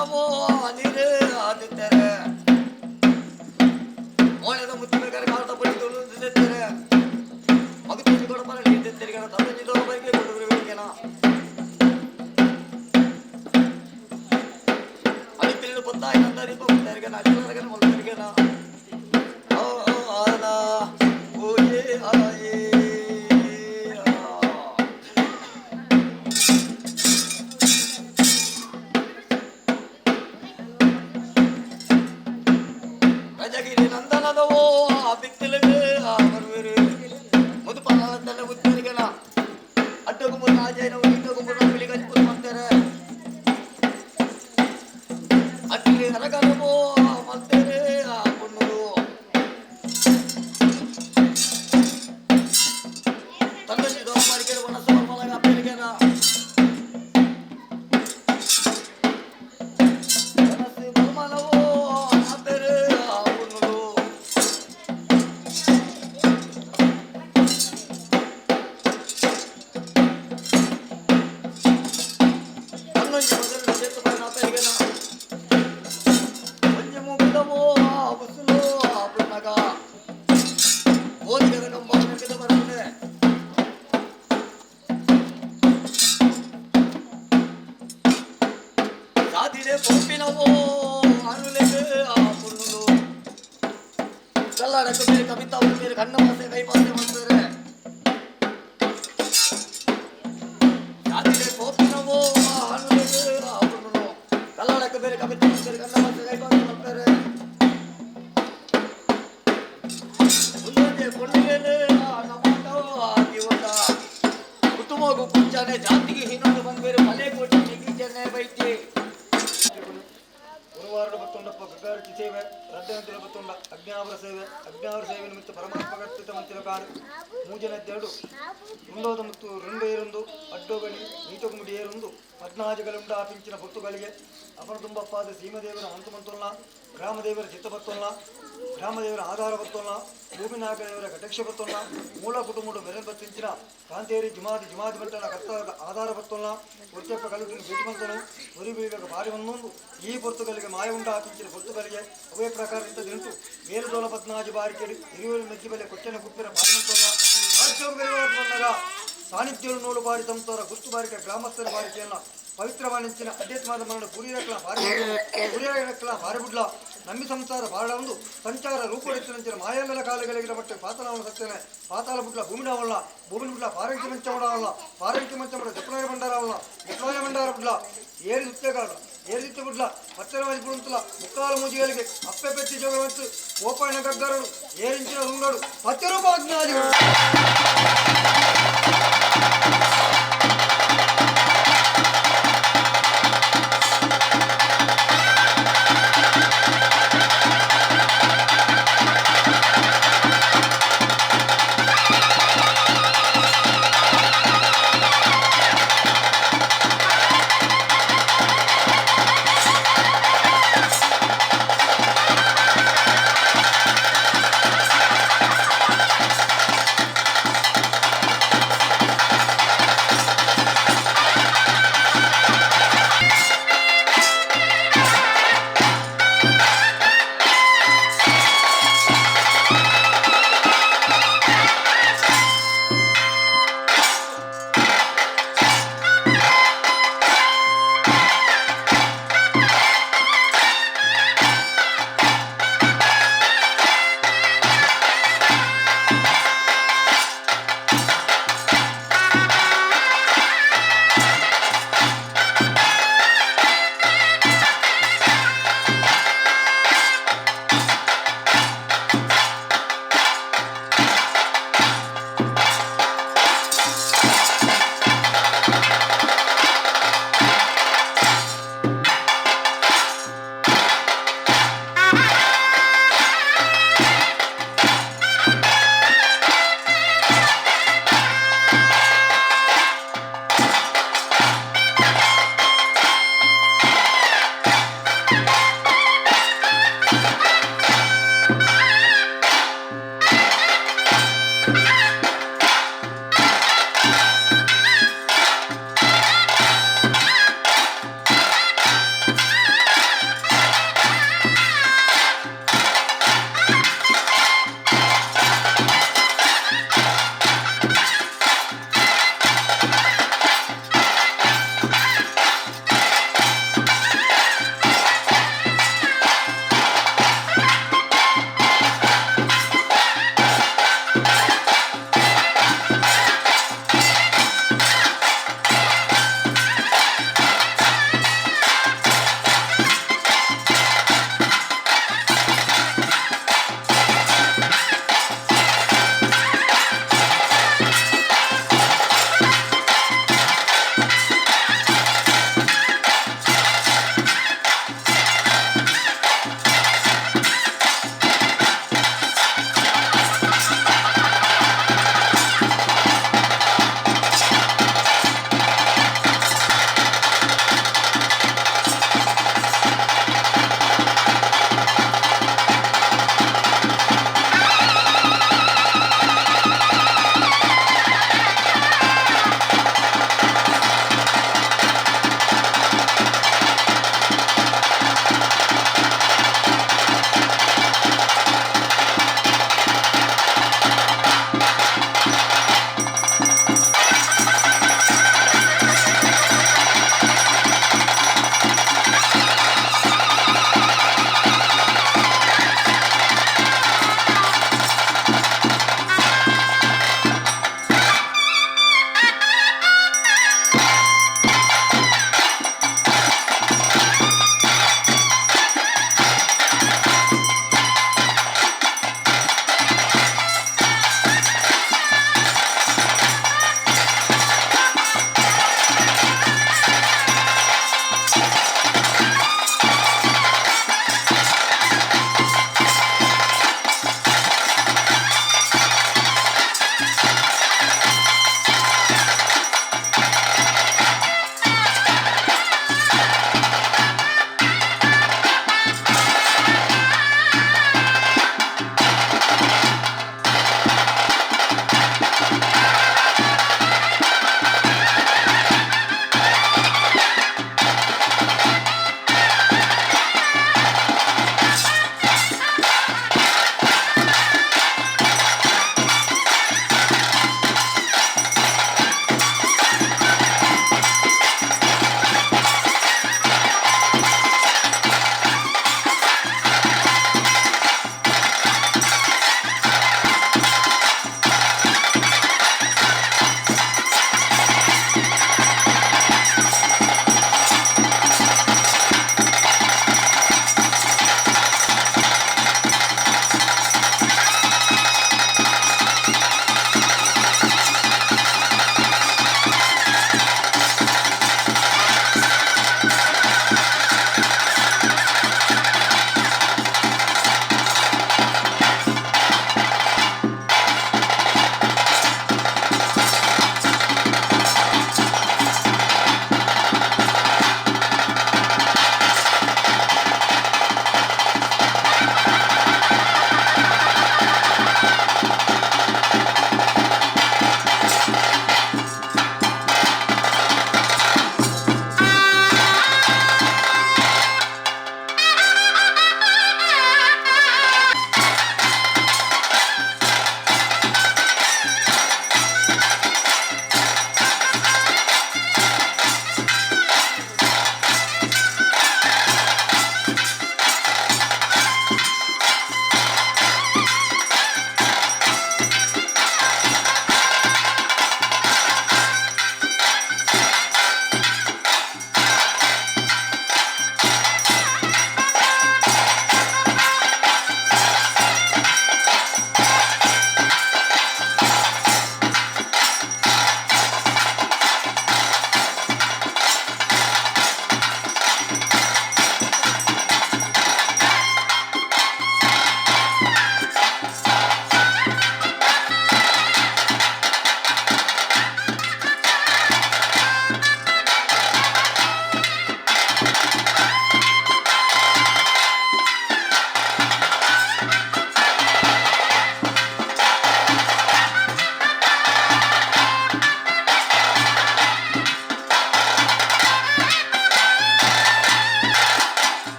ನಂದನವೋ ನೀರೇ ಆದಿತ್ತಾರೆ ಮೋಳದ ಮುತ್ತಿನ ಕಾಟ ಪಡಿತು ನಿಲ್ಲಿದ್ದಾರೆ ಮಗು ಕೊಡಪರ ನೀಡಿದ್ದರಿಗನ ತಂದೆದೋ ಬೈಗೆ ಕೊಡುಗೇನ ಅಡಿಪಿಲ್ಲು ಪತ್ತಾಯಿ ನಂದರಿಪ ಮುತ್ತರಿಗನ ಅಡಿಲರಗನ ಮೊಲರಿಗನ ಆನಾ ಓಯೇ ಆಯೇ ಗಜಗಿರಿ ನಂದನದವೋ ಬಿತ್ತಲಿಗೆ ಬರುವಿರಿ ಮುದುಪಾಲತ್ತಲ್ಲ ಉತ್ತರಿಗನ ಅಡ್ಡಗುಂಬು ರಾಜೇನವು ಇಡ್ಡಗುಂಬು ನಮ್ಮಿಲಿ ಗಂಜಪುರ ಮಾಡ್ತಾರೆ ಅಡ್ಡಿಲಿ ಹರಗನವೋ ಮಾಡ್ತಾರೆ ಪುಣ್ಣರು ತಂದಸಿ ದೋಮರಿಗೆ ಮನಸ್ಸು ಮಲಗ ಅಪ್ಪಲಿಗೆನ ಮನಸ್ಸು ಮಲ್ಮನವೋ ಮಾಡ್ತಾರೆ ಪುಣ್ಣರು ಹನ್ನೊಂದು ಮೊದಲು ಸೇತು ಬಣ್ಣ ಅಪ್ಪಲಿಗೆನ ಮಂಜು ಮುಗಿದವೋ ಬುಸುಲು ಪುಣ್ಣಗ ಓದಿಗದ ಕಂಬ ನೆಗೆದು ಬರುತ್ತೆ ಸಾಧಿದೆ ಪೊಪ್ಪಿನವೋ ಅನುಲೆಗೆ ಪುಣ್ಣಲು ಕಲ್ಲಡಕ್ಕೆ ಬೇರೆ ಕವಿತಾ ಬೇರೆ ಕಣ್ಣ ಮಾಸೆ ಕೈ ಮಾಸೆ ಮಾಡ್ತಾರೆ ಸಾಧಿದೆ ಪೊಪ್ಪಿನವೋ ಅನುಲೆಗೆ ಪುಣ್ಣಲು ಕಲ್ಲಡಕ್ಕೆ ಬೇರೆ ಕವಿತಾ ಬೇರೆ ಕಣ್ಣ ಮಾಸೆ ಕೈ ಮಾಸೆ ಮಾಡ್ತಾರೆ ಮುಂದೆ ಪುಣ್ಯಗೆ ನಮ್ಮಟೋ ಜೀವನ ಕುಟುಂಬಗೂ ಕುಂಚನೆ ಜಾತಿಗೆ ಹೀನೊಂದು ಬಂದ್ಬೇರೆ ಮಲೆ ಕೋಟಿ ನಿಗೀಚನೆ ಬೈತಿ ಗುರುವಾರ ಬತ್ತೊಂಡಪ್ಪ ಗಗ್ಗಾರಿಕೆ ಸೇವೆ ರದ್ದನಂತಿರ ಬತ್ತೊಂಡ ಅಜ್ಞಾವರ ಸೇವೆ ನಿಮಿತ್ತ ಪರಮಾತ್ಮ ಕರ್ತಿತ ಮಂತಿನ ಕಾಡು ಮೂಜನೆದ್ದೆರಡು ರುಂಡೋದ ಮತ್ತು ರುಂಡೇರೊಂದು ಅಡ್ಡೋಗಣಿ ನೀತಗುಂಬುಡಿ ಏರೊಂದು ಪದ್ನಾಜಗಳುಂಡ ಪಿಂಚಿನ ಪೊತ್ತುಗಳಿಗೆ ಅಪರ ತುಂಬಪ್ಪಾದ ಸೀಮದೇವರ ಮಂತುಮಂತೊಲ್ಲ ಗ್ರಾಮದೇವರ ಚಿತ್ತಬತ್ತೊಲ್ಲ ಗ್ರಾಮದೇವರ ಆಧಾರ ಬತ್ತೊಲ್ಲ ಭೂಮಿನಾಗದೇವರ ಕಟಕ್ಷ ಬತ್ತೊಲ್ಲ ಮೂಲ ಕುಟುಂಬಡು ಬೆರೆ ಬತ್ತಿಂಚಿನ ಕಾಂತೇರಿ ಜುಮಾದಿ ಬಂಟನ ಕರ್ತ ಆಧಾರ ಬತ್ತೊಲ್ಲ ಒತ್ತೆಪ್ಪ ಕಲುಟಿನ ಭೇಟಿ ಬಂತನು ಉರಿ ಬೀಳಬೇಕು ಭಾರಿ ಒಂದೊಂದು ಈ ಪೊರ್ತುಗಳಿಗೆ ಮಾಯ ಉಂಡ ಆಪಿಂಚಿನ ಪೊತ್ತುಗಳಿಗೆ ಅವೇ ಪ್ರಕಾರ ಇಂಥದ್ದುಂಟು ಮೇಲುದೋಲ 14 ಬಾರಿ ಕೇಳಿ ಹಿರಿಯೂರು ಮೆಜ್ಜಿ ಬೆಲೆ ಕೊಚ್ಚನ ಗುಪ್ಪಿನ ಭಾರಿ ಬಂತೊಲ್ಲ ರಾಜ್ಯೋಗ ಸಾನ್ನಿಧ್ಯ ನೂಲು ಬಾರಿ ತಂತವರ ಗುರ್ತು ಬಾರಿಕೆ ಗ್ರಾಮಸ್ಥರ ಬಾರಿಕೆಯನ್ನ ಪವಿತ್ರವಾಣಿಂಚಿನ ಅಡ್ಡೆತ್ಮಾದ ಮರಣ ಗುರಿರಕ್ಲ ಭಾರಿ ಬುಡ್ಲ ನಮ್ಮಿ ಸಂಸಾರ ಬಾಳ ಒಂದು ಸಂಚಾರ ರೂಪೊಡೆತ್ತಿನ ಮಾಯಂಗಲ ಕಾಲಗಳಿಗಿರ ಮಟ್ಟ ಪಾತಾಳವನ್ನು ಸತ್ತೇನೆ ಪಾತಾಳ ಬುಡ್ಲ ಭೂಮಿನ ಬುಡ್ಲ ಪಾರಂಕಿ ಮಂಚಮಡವಲ್ಲ ಪಾರಂಕಿ ಮಂಚಮಡ ಜಪ್ಲಾಯ ಭಂಡಾರವಲ್ಲ ಜಪ್ಲಾಯ ಭಂಡಾರ ಬುಡ್ಲ ಏರಿ ಸುತ್ತೇಗಾಲ ಏರಿತ್ತು ಬುಡ್ಲ ಪಚ್ಚರವಾದಿ ಬುಡುಂತಲ ಮುಕ್ಕಾಲ ಮೂಜಿಗಳಿಗೆ ಅಪ್ಪೆ ಪೆಟ್ಟಿ ಜೋಗ ಮತ್ತು ಓಪಾಯಣ ಗಗ್ಗರಡು ಏರಿಂಚಿನ ರುಂಗಡು ಪಚ್ಚರೂಪ ಅಜ್ಞಾದಿಗಳು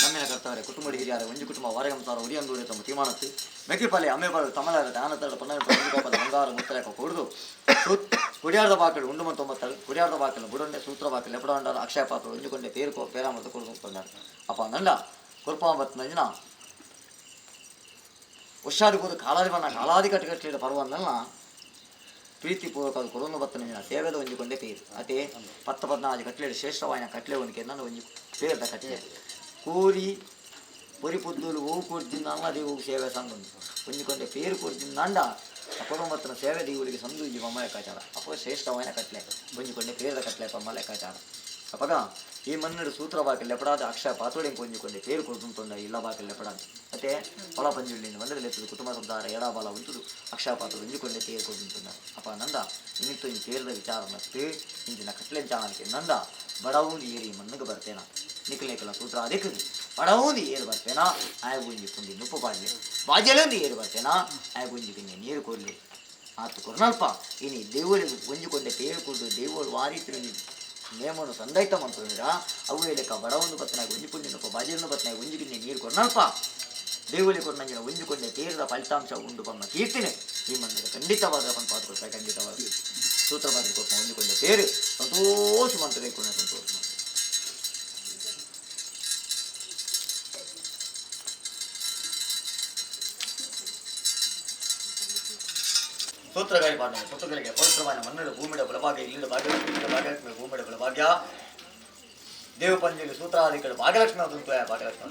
ನಮ್ಮಿನ ಕರ್ತವರೆ ಕುಟುಂಬ ಹಿರಿಯಾರೆ ಒಂಜಿ ಕುಟುಂಬ ವಾರಗಂಸಾರ ಉರಿಯಂದೂಡೆ ತಮ್ಮ ತೀರ್ಮಾನತ್ತು ಮೆಕ್ಕಿಪಲ್ಲೆ ಅಮ್ಮೆಪಾಲು ತಮಲಾರ ದಾನತಡ ಪನ್ನಡ ಬಂಗಾರ ಮುತ್ತಲೇಕ ಕೊಡುದು ಕುಡಿಯಾರ್ದ ಬಾಕಲು ಉಂಡು ಮತ್ತು ಒಂಬತ್ತಳು ಕುಡಿಯಾರ್ದ ಬಾಕಲು ಬುಡೊಂಡೆ ಸೂತ್ರ ಬಾಕಲು ಎಪಡಾಂಡಾರ ಅಕ್ಷಯ ಪಾತ್ರ ಒಂಜುಕೊಂಡೆ ಪೇರ್ಕೋ ಪೇರಾಮತ ಕೊಡುಕೊಂಡಾರು ಅಪ್ಪ ನಂಡ ಕೊರ್ಪಾಂಬತ್ ನಂಜಿನ ಹುಷಾರಿ ಕೂದು ಕಾಲಾದಿ ಕಟ್ಟಿಗಟ್ಟಲಿಡ ಪರ್ವಂದಲ್ಲ ಪ್ರೀತಿಪೂರ್ವಕ ಕೊಡೊಂದು ಬತ್ತ ನಂಜಿನ ಸೇವೆದ ಒಂಜುಕೊಂಡೆ ಪೇರು ಅದೇ 10-14 ಕಟ್ಲೆಡ್ ಶ್ರೇಷ್ಠವಾಯಿನ ಕಟ್ಲೆ ಒಂದಿಕೆ ನನ್ನ ಒಂಜಿ ಪೇರ್ದ ಕಟ್ಲೆ ಕೂರಿ పొరి పొద్దులు ఊ కొడుతుందన్న దేవుడికి సేవ సందుంది కొంచెం పేరు కొడుతుందండ అపూర్వమత్తున సేవ దేవుడికి సందుంది బొమ్మ లెక్కాచార అప్పుడు శ్రేష్టమైన కట్లే కొంచెం పేరుದ కట్లే బొమ్మ ಲೆಕ್ಕಾಚಾರ ಅಪಗ ಈ ಮನ್ನಡು ಸೂತ್ರ ಬಾಕಲ್ಲಿ ಎಪಡಾದ ಅಕ್ಷಯ ಪಾತೋಡಿ ಕೊಂಚ ಪೇರು ಕೊಡ್తుంటుండ ಇಲ್ಲ ಬಾಕಲ್ಲಿ ಎಪಡಾದ ಮತ್ತೆ ಹೊಳ ಪಂಜುಳ್ಳಿಂದ ಒಂದರಲ್ಲೆತ್ತದು ಕುಟುಂಬ ಸಂಸಾರ ಎಡಬಲ ಉಂಟುದು ಅಕ್ಷಯ ಪಾತ್ರ ಒಂಜುಕೊಂಡೆ ಪೇರು ಕೊಡ್తుంటుంಡ ಅಪ್ಪ ನಂದ ಇನ್ನಿತ್ತು ಇನ್ನು ಪೇರದ ವಿಚಾರ ಮತ್ತೆ ಇಂಚಿನ ಕಟ್ಲೆ ಚಾಣಕ್ಕೆ ನಂದ ಬಡವುಂದು ಏರಿ ಮಣ್ಣಗೆ ಬರ್ತೇನ ನಿಖಿಲೇಕಲ ಸೂತ್ರ ಅದಕ್ಕೆ ಬಡವುಂದು ಏರು ಬರ್ತೇನಾ ಆಯ ಗುಂಜಿ ಪುಂಡಿ ನುಪ್ಪು ಬಾಡ್ಲಿ ಬಾಜ್ಯಲೊಂದು ಏರು ಬರ್ತೇನಾ ಆಯ ಗುಂಜಿ ಪಿನ್ನೆ ನೀರು ಕೊಡ್ಲಿ ಆತು ಕೊರ್ನಲ್ಪ ಇನಿ ದೇವರಿಗೆ ಗುಂಜಿಕೊಂಡೆ ಪೇರು ಕೊಡು ದೇವರು ವಾರಿತ್ರಿ ನೇಮನು ಸಂದೈತ ಮಂತ್ರ ಅವು ಲೆಕ್ಕ ಬಡವೊಂದು ಬತ್ತನಾಗ ಒಂಜಿ ಪುಂಡಿ ನುಪ್ಪ ಬಾಜ್ಯಲೊಂದು ಬತ್ತನಾಗ ಒಂಜಿ ಪಿನ್ನೆ ನೀರು ಕೊರ್ನಲ್ಪ ದೇವಳಿ ಕೊರ್ನಂಜಿನ ಒಂಜುಕೊಂಡೆ ಪೇರದ ಫಲಿತಾಂಶ ಉಂಡು ಬಮ್ಮ ಕೀರ್ತಿನಿ ಈ ಮಂದಿರ ಖಂಡಿತವಾದ ಪಾತ್ರ ಕೊಡ್ತಾರೆ ಖಂಡಿತವಾದ ಸೂತ್ರ ಪಾತ್ರ ಕೊಟ್ಟು ಒಂಜುಕೊಂಡೆ ಪೇರು ಸಂತೋಷ ಮಂತ್ರ ಬೇಕು ಸಂತೋಷ ಸೂತ್ರಗಾರಿ ಪಾಠ ಸೂತ್ರಗಳಿಗೆ ಪವಿತ್ರವಾದ ಮನ್ನಡ ಭೂಮಿಡ ಬಲಭಾಗ್ಯ ಇಲ್ಲಿಡ ಭಾಗ್ಯಲಕ್ಷ್ಮಿ ಭೂಮಿಡ ಬಲಭಾಗ್ಯ ದೇವ ಪಂಜಲಿ ಸೂತ್ರಾಧಿಕರು ಭಾಗ್ಯಲಕ್ಷ್ಮಿ ಅದಂತು ಭಾಗ್ಯಲಕ್ಷ್ಮಿ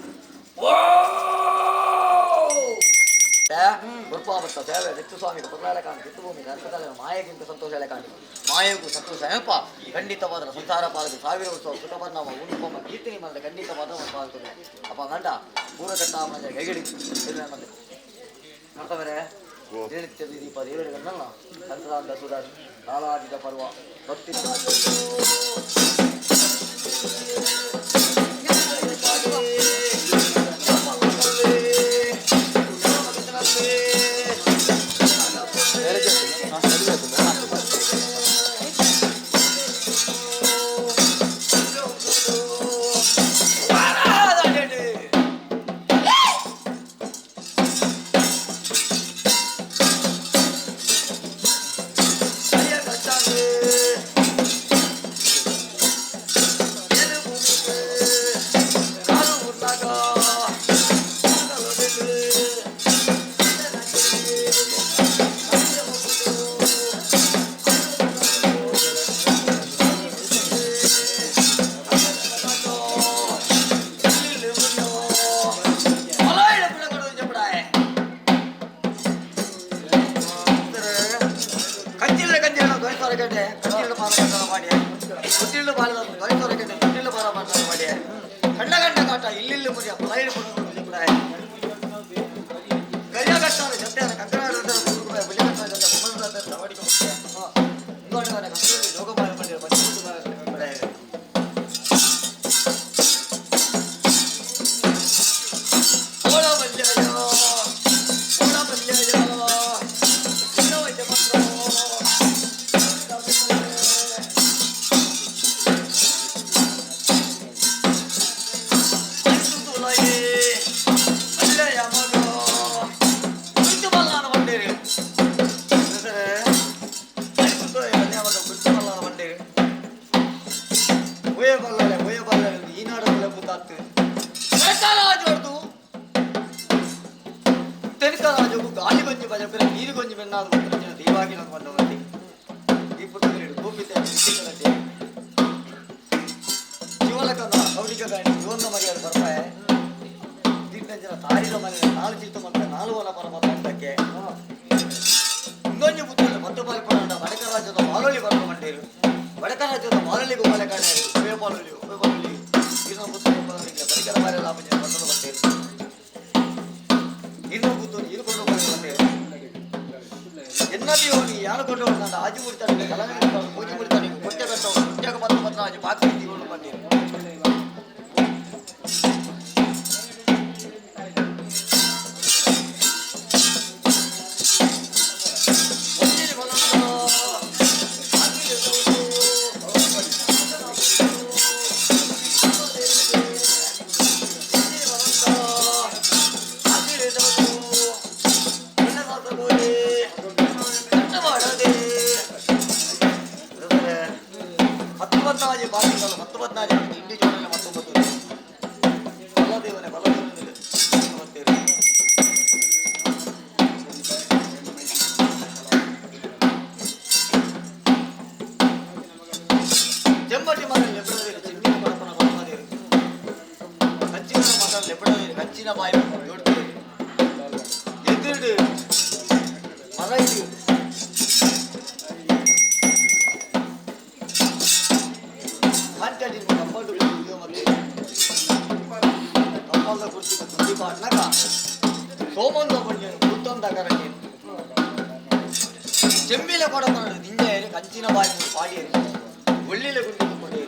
ಗುರುಪಾವತ್ತ ಸೇವೆ ಹೆಚ್ಚು ಸ್ವಾಮಿಗೆ ಪುರಾಲ ಕಾಣಿ ಕಿತ್ತುಭೂಮಿ ನರ್ಕದಲ್ಲಿ ಮಾಯೆಗಿಂತ ಸಂತೋಷ ಕಾಣಿ ಮಾಯೆಗೂ ಸಂತೋಷ ಏನಪ್ಪ ಖಂಡಿತವಾದ ಸಂಸಾರ ಪಾಲಕ ಸಾವಿರ ಉತ್ಸವ ಸುಖಪರ್ಣವ ಉಂಟುಕೊಮ್ಮ ಕೀರ್ತಿನಿ ಮಾಡಿದ್ರೆ ಖಂಡಿತವಾದ ಒಂದು ಪಾಲ್ತದೆ ಅಪ್ಪ ಗಂಡ ಪೂರಕಟ್ಟ ಮನೆ ಕೈಗಡಿ ಮಾಡ್ತವರೆ ದೀಪ ದೇವರಿಗನ್ನಲ್ಲ ಸಂತರಾದ ಸುಧಾ ಕಾಲಾದಿತ ಪರ್ವ ಭಕ್ತಿ ಕಂಚಿನ ಬಾಯಿ ದೊಡ್ಡ ಎದುರು ಮರೈದು ಕಂಟಡಿ ಕಂಪೌಂಡ್ ಮತ್ತೆ ಕಂಪೌಂಡ್ ಕುರ್ಚಿ ಕುರ್ಚಿ ಪಾಟ್ನಾಗ ಸೋಮಂದ ಬಂಡಿ ಗುತ್ತೊಂದಗರ ಚೆಂಬಿಲ ಕೊಡಕೊಂಡು ನಿಂಜೆ ಕಂಚಿನ ಬಾಯಿ ಪಾಡಿಯರಿ ಒಳ್ಳಿಲೆ ಗುಂಡಿ ಕೊಡಿ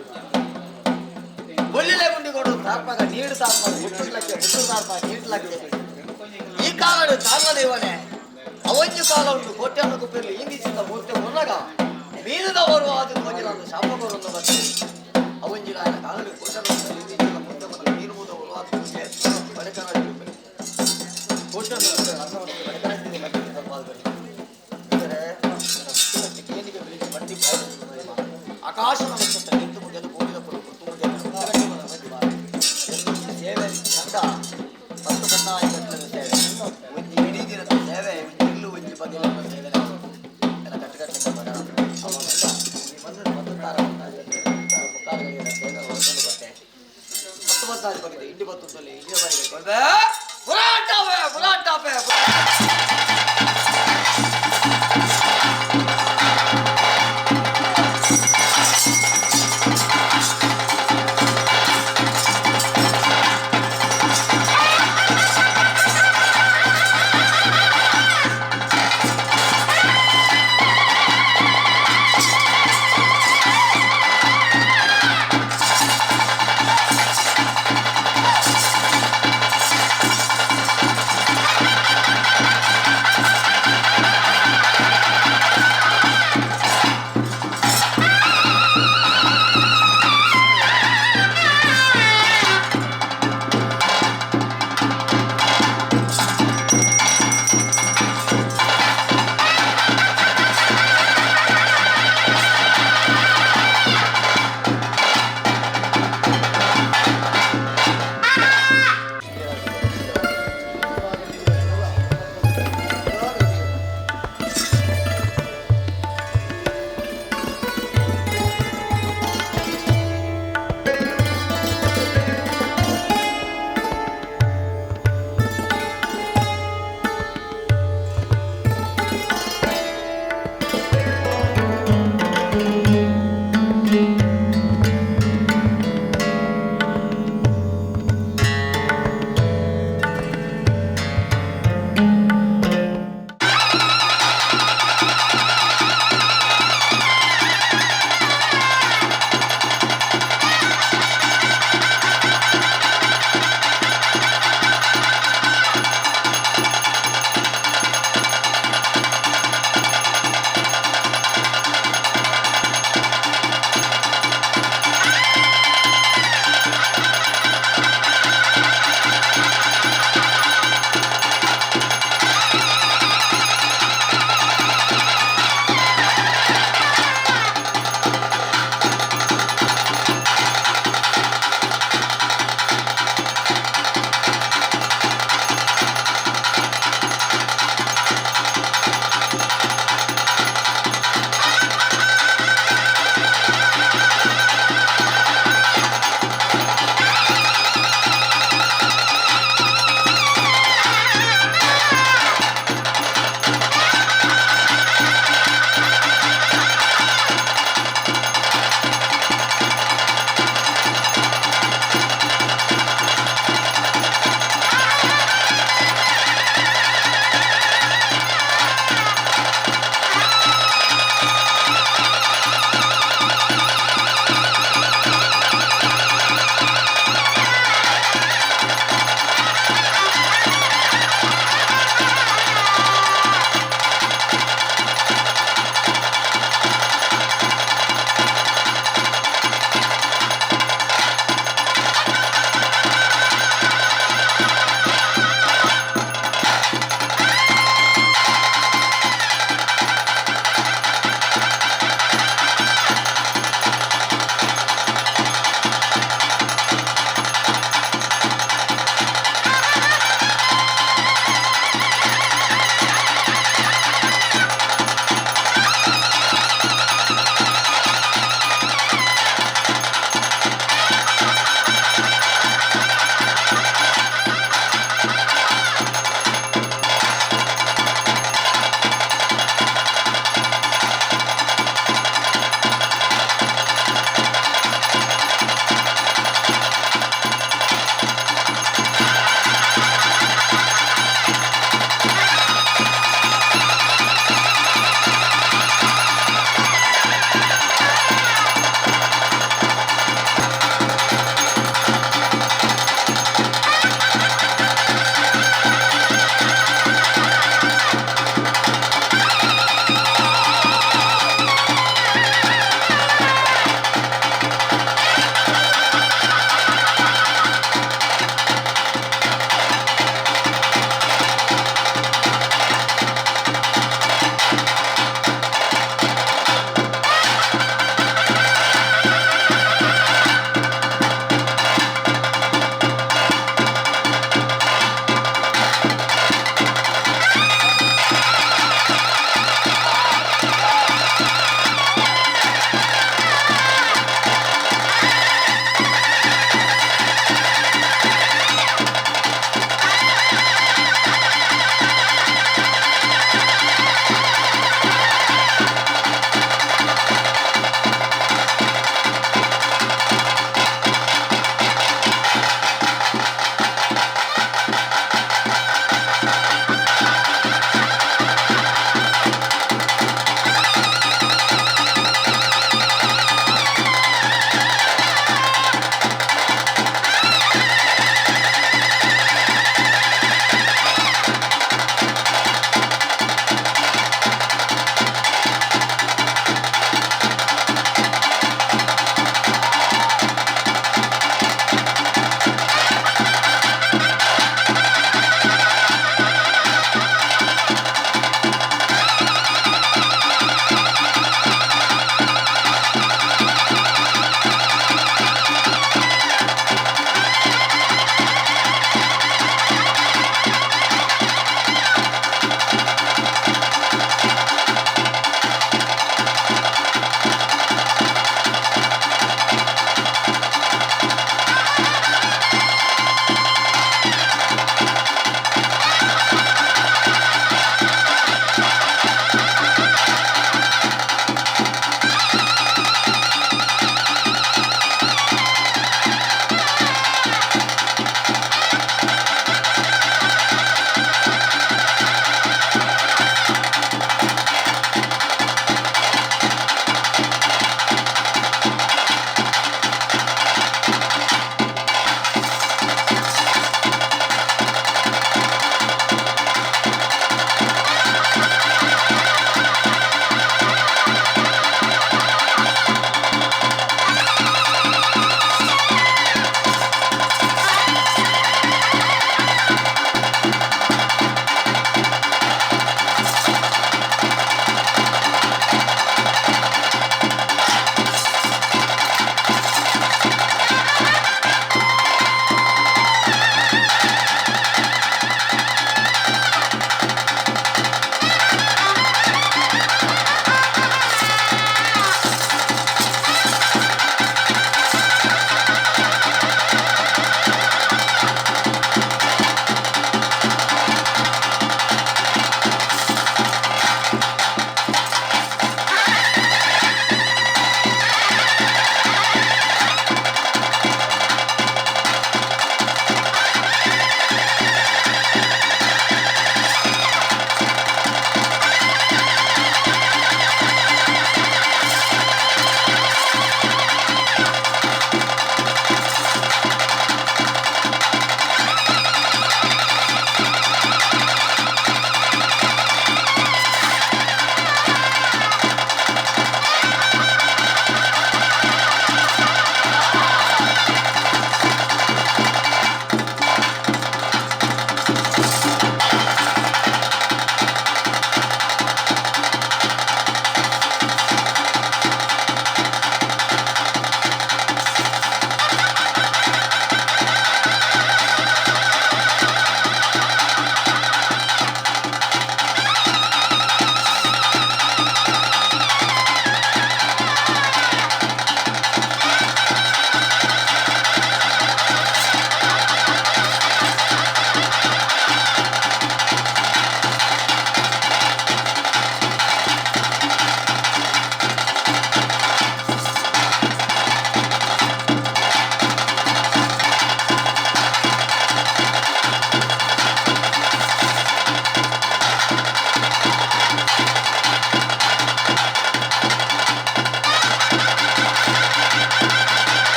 ಒಳ್ಳಿಲೆ ಗುಂಡಿ ಕೊಡು ತಾರ್ಪಾಗ ನೀರು ತಾರ್ಪಾಗ ಮುಟ್ಟಲಕ್ಕೆ ಮುಟ್ಟು ತಾರ್ಪಾಗ ನೀಡ್ಲಕ್ಕೆ ಈ ಕಾಲಡು ತಾರ್ಮದೇವನೇ ಅವಜ್ಜು ಕಾಲ ಉಂಟು ಕೋಟ್ಯನ್ನು ಕುಪ್ಪಿರಲಿ ಇಂದಿಸಿದ ಮೂರ್ತಿ ಮುನ್ನಗ ಮೀನದವರು ಅದು ಹೋಗಿಲ್ಲ ಶಾಪವರನ್ನು ಬರ್ತಾರೆ ಅವಜ್ಜಿ ನಾಯನ ಕಾಲಡು ಕೋಟ್ಯನ್ನು ಇಂದಿಸಿದ ಮೂರ್ತಿ ಮತ್ತು ನೀರು ಮೂದವರು ಆತ್ಮಕ್ಕೆ ಬಡಕನ ಕೋಟ್ಯನ್ನು ಅನ್ನವನ್ನು ಬಡಕನಿಗೆ ಕಟ್ಟಿಗೆ ಸಂಪಾದನೆ ಆಕಾಶ ನಕ್ಷತ್ರ ನಿಂತು ಮುಗಿದು ಭೂಮಿದ ಪುರು ಸೇವೆ ಚಂದ 10-15 ಗಂಟೆಗಳ ಸೇವೆ ಒಂದು ಇಡೀ ದಿನದ ಸೇವೆ ಇಲ್ಲು ಒಂದು ಬದಿಲ ಸೇವೆ ಕಟ್ಟುಕಟ್ಟೆ ಮುಖಾಲುಗಳಿಂದ ಸೇವೆ ಹೊರಕೊಂಡು ಬಟ್ಟೆ 10-15 ಬಗೆದು ಇಂಡಿ ಬತ್ತಲ್ಲಿ ಇಂಡಿಯ ಬಾರಿಗೆ ಪುರಾಟಾಪೆ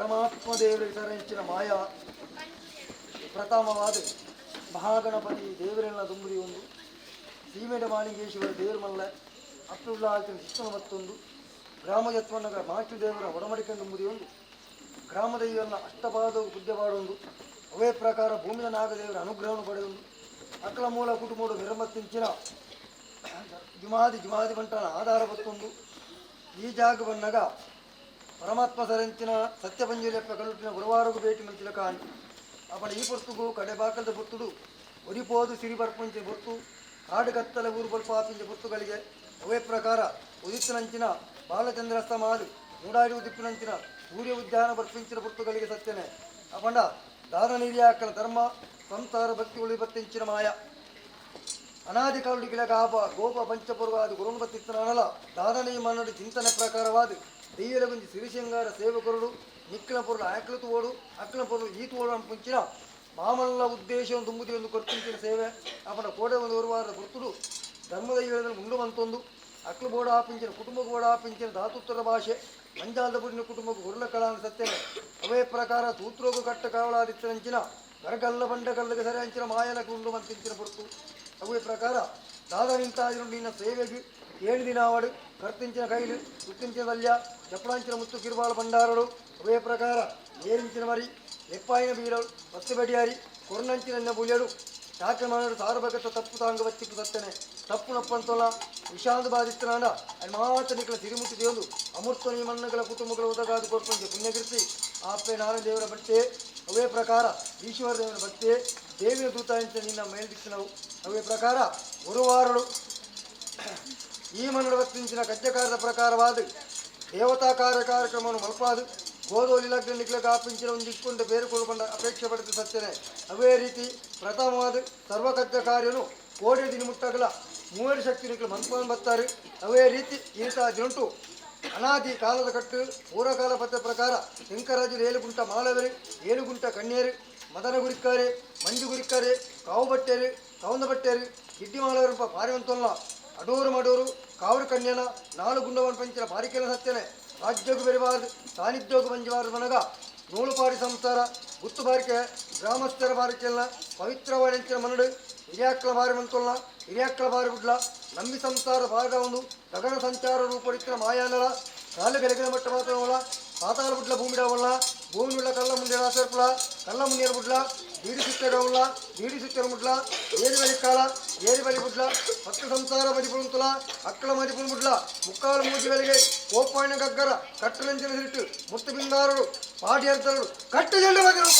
ಪರಮಾತ್ಮ ದೇವರಿಗೆ ಸರಂಚಿನ ಮಾಯಾ ಪ್ರಥಮವಾದ ಮಹಾಗಣಪತಿ ದೇವರೆಲ್ಲ ದುಂಬುದಿ ಒಂದು ಸೀಮೆಡ ಮಾಣಿಗೇಶ್ವರ ದೇವರು ಮಲ್ಲ ಅಪ್ರುಳ್ಳ ಆಯ್ತಿನ ಶಿಕ್ಷಣ ಮತ್ತೊಂದು ಗ್ರಾಮ ಯತ್ವಣ್ಣಗ ಮಾಚು ದೇವರ ಒಡಮಡಿಕೊಂಡು ದುಂಬುದಿ ಒಂದು ಗ್ರಾಮದ ಇವನ್ನ ಅಷ್ಟಪಾದ ಪೂಜ್ಯ ಮಾಡೊಂದು ಅವೇ ಪ್ರಕಾರ ಭೂಮಿಯ ನಾಗದೇವರ ಅನುಗ್ರಹವನ್ನು ಪಡೆಯೊಂದು ಅಕ್ಕಲ ಮೂಲ ಕುಟುಂಬಡು ನಿರ್ಮತ್ತಿಂಚಿನ ಜುಮಾದಿ ಬಂಟನ ಆಧಾರ ಬತ್ತೊಂದು ಈ ಜಾಗ ಬನ್ನಗ ಪರಮಾತ್ಮ ಸರಂಚಿನ ಸತ್ಯಪಂಜಲೆಪ್ಪ ಕಲ್ಲುಟ್ಟಿನ ಗುರುವಾರಗೂ ಭೇಟಿ ಮಂಚಿನ ಕಾಣಿ ಅವನ ಈ ಪೊರ್ತುಗೂ ಕಡೆ ಬಾಕಲದ ಬೊತ್ತುಡು ಒರಿಪೋದು ಸಿರಿ ಬರ್ಪಂಚಿನ ಬೊತ್ತು ಕಾಡು ಕತ್ತಲೆ ಊರು ಬಲ್ಪ ಆಪಿಂಚ ಬೊತ್ತುಗಳಿಗೆ ಅವೇ ಪ್ರಕಾರ ಉದಿತ್ತಿನಂಚಿನ ಬಾಲಚಂದ್ರಸ್ಥ ಮಾಲು ಮೂಡಾಡಿ ಉದಿಪ್ಪಿನಂಚಿನ ಸೂರ್ಯ ಉದ್ಯಾನ ಬರ್ಪಿಂಚಿನ ಬೊತ್ತುಗಳಿಗೆ ಸತ್ಯನೆ ಅಪಂಡ ದಾನ ನೀರಿಯಾಕಲ ಧರ್ಮ ಸಂಸಾರ ಭಕ್ತಿ ಉಳಿ ಬತ್ತಿಂಚಿನ ಮಾಯ ಅನಾದಿ ಕಾಲುಡಿಗಳ ಗೋಪ ಪಂಚಪೂರ್ವಾದ ಗುರುನ್ ಬತ್ತಿತ್ತನಲ್ಲ ದಾದನೀ ಮನ್ನಡಿ ಚಿಂತನೆ ಪ್ರಕಾರವಾದ ದೆಯ್ಯಲ ಗುಂಜಿ ಸಿರಿಶೃಂಗಾರ ಸೇವಕರುಡು ನಿಕ್ಕಲ ಪೊರುಳು ಆಕಲತು ಓಡು ಅಕ್ಕಲ ಪೊರುಳು ಈತು ಓಡು ಅನ್ಪುಂಚಿನ ಮಾಮಲ್ಲ ಉದ್ದೇಶವನ್ನು ತುಂಬುದಿ ಒಂದು ಕೊರ್ಪಿಂಚಿನ ಸೇವೆ ಅವನ ಕೋಡೆ ಒಂದು ವಾರದ ಗುರುತುಡು ಧರ್ಮದ ಹೇಳಿದ್ರೆ ಮುಂಡು ಮಂತೊಂದು ಅಕ್ಲು ಬೋಡ ಆಪಿಂಚಿನ ಕುಟುಂಬ ಬೋಡ ಆಪಿಂಚಿನ ಧಾತುತ್ತರ ಭಾಷೆ ಮಂಜಾಲದ ಬುಡಿನ ಕುಟುಂಬಕ್ಕೆ ಗುರುಳ ಕಳಾನ ಸತ್ಯನೆ ಅವೇ ಪ್ರಕಾರ ತೂತ್ರೋಗು ಕಟ್ಟ ಕಾವಲಾದಿತ್ತಂಚಿನ ಗರಗಲ್ಲ ಬಂಡಗಲ್ಲಿಗೆ ಸರಿ ಹಂಚಿನ ಮಾಯನ ಕುಂಡು ಮಂತಿಂಚಿನ ಹೊರತು ಅವೇ ಪ್ರಕಾರ ದಾದ ನಿಂತಾದಿರು ನಿನ್ನ ಸೇವೆಗೆ 7 ದಿನ ಆವಡು ಕರ್ತಿಂಚಿನ ಕೈಲು ಸುತ್ತಿಂಚಿನ ವಲ್ಯ ಜಪ್ಪಳಾಂಚಿನ ಮುತ್ತು ಕಿರುಬಾಳ ಭಂಡಾರಳು ಅವೇ ಪ್ರಕಾರ ಏರಿಂಚಿನ ಮರಿ ಲೆಪ್ಪಾಯಿನ ಬೀರಳು ಮತ್ತು ಬಡಿಯಾರಿ ಕೊರ್ನಂಚಿನ ಬುಲಿಯಡು ಶಾಖೆ ಮಾಡಲು ಸಾರಭಗತ ತಪ್ಪು ತಾಂಗ ಬಚ್ಚಿಪ್ಪು ಸತ್ತನೆ ತಪ್ಪು ನಪ್ಪಂತಲ್ಲ ವಿಷಾಂತ ಬಾಧಿಸ್ತನಾಡ ಅಲ್ಲಿ ಮಾತ್ರ ನಿಕ್ಕಲ ಸಿರಿಮುಟ್ಟಿ ದೇವರು ಅಮೃತ ಈ ಮಣ್ಣಗಳ ಕುಟುಂಬಗಳ ಉದಗಾದ ಕೊರ್ಪಂಚ ಪುಣ್ಯಕೀರ್ತಿ ಆಪೆ ನಾರಾಯಣ ದೇವರ ಬಟ್ಟೆ ಅವೇ ಪ್ರಕಾರ ಈಶ್ವರ ದೇವರ ಬಟ್ಟೆ ದೇವಿಯ ದೂತ ಅಂತ ನಿನ್ನ ಮೇಲ್ದಿಕ್ಕಿನವು ಅವೇ ಪ್ರಕಾರ ಗುರುವಾರಳು ಈ ಮನ್ನಡ ಬತ್ತಿಂಚಿನ ಕಜ್ಜಕಾರದ ಪ್ರಕಾರವಾದ ದೇವತಾ ಕಾರ್ಯಕ್ರಮವನ್ನು ಮಲ್ಪಾದು ಗೋಧೋಲಿ ಲಗ್ನ ನಿಕ್ಲಕ ಆಪಿಂಚಿನ ಒಂದು ಇಟ್ಕೊಂಡು ಬೇರುಕೊಳ್ಳುಕೊಂಡ ಅಪೇಕ್ಷೆ ಪಡೆದು ಸತ್ಯನೆ ಅವೇ ರೀತಿ ಪ್ರಥಮವಾದ ಸರ್ವಕಜ್ಜ ಕಾರ್ಯನು ಕೋಡಿ ದಿನ ಮುಟ್ಟಗಲ 3 ಶಕ್ತಿ ನಿಕ್ಲು ಮನ್ಕೊಂಡು ಬರ್ತಾರೆ ಅವೇ ರೀತಿ ಇಂಥ ದಿನುಂಟು ಅನಾದಿ ಕಾಲದ ಕಟ್ಟು ಪೂರ್ವಕಾಲ ಪದ್ಧ ಪ್ರಕಾರ ಶಂಕರಾಜರು 7 ಗುಂಟ ಮಾಳವರಿ 7 ಗುಂಟ ಕಣ್ಯರು ಮದನ ಗುರಿಕಾರೆ ಮಂಜು ಗುರಿಕಾರೆ ಕಾವು ಬಟ್ಟೇರು ಕವಂದ ಬಟ್ಟೇರು ಗಿಡ್ಡಿ ಮಾಳವರು ಪಾರಿವಂತಲ್ಲ ಅಡೋರು ಮಾಡೋರು ಕಾವರು ಕನ್ಯನ 4 ಗುಂಡವನ್ನು ಪಂಚಿನ ಬಾರಿಕೆಲ ಸತ್ಯನೆ ರಾಜ್ಯೋಗ ಬೆರಿಬಾರದು ಸಾನ್ನಿಧ್ಯೋಗ ಬಂಜಬಾರದು ಮನಗ ನೂಲುಪಾಡಿ ಸಂಸಾರ ಗುತ್ತು ಬಾರಿಕೆ ಗ್ರಾಮಸ್ಥರ ಬಾರಿಕೆಲ್ಲ ಪವಿತ್ರವಾದಂಚಿನ ಮನಡು ಹಿರಿಯಾಕ್ಕಳ ಬಾರಿ ಮಂತೊಲ್ಲ ಹಿರಿಯಾಕ್ಕಳ ಬಾರಿ ಬಿಡ್ಲ ನಂಬಿ ಸಂಸಾರ ಭಾಗ ಒಂದು ಗಗನ ಸಂಚಾರ ರೂಪಡಿತ್ತಿನ ಮಾಯಾನಲ ಕಾಲು ಬೆಳಗಿನ ಮಟ್ಟ ಮಾತ್ರವಲ್ಲ ಪಾತಾಳ ಬುಡ್ಲ ಭೂಮಿಡವಲ್ಲ ಭೂಮಿ ಉಳ್ಳ ಕಲ್ಲ ಮುಂದೆ ಆಸರ್ಪಲ ಕಲ್ಲ ಮುಂದಿನ ಬುಡ್ಲ ಬೀಡಿ ಸುತ್ತಡವಲ್ಲ ಬೀಡಿ ಸುತ್ತರ ಮುಡ್ಲ ಏರಿ ಬಲಿ ಕಾಲ ಏರಿ ಬಲಿ ಬುಡ್ಲ ಹತ್ತು ಸಂಸಾರ ಮದಿಪುಳುಂತಲ ಅಕ್ಕಳ ಮದಿಪುಳು ಬುಡ್ಲ ಮುಕ್ಕಾಲು ಮೂಜಿ ಬೆಲೆಗೆ ಕೋಪಾಯಣ ಗಗ್ಗರ ಕಟ್ಟಲಂಚಿನ ಸಿಟ್ಟು ಮುತ್ತು ಬಿಂದಾರರು ಪಾಡಿ ಅರ್ಥರು ಕಟ್ಟು ಜಂಡು ಬಗೆರು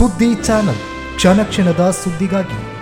ಸುದ್ದಿ ಚಾನಲ್ ಕ್ಷಣ ಕ್ಷಣದ ಸುದ್ದಿಗಾಗಿ.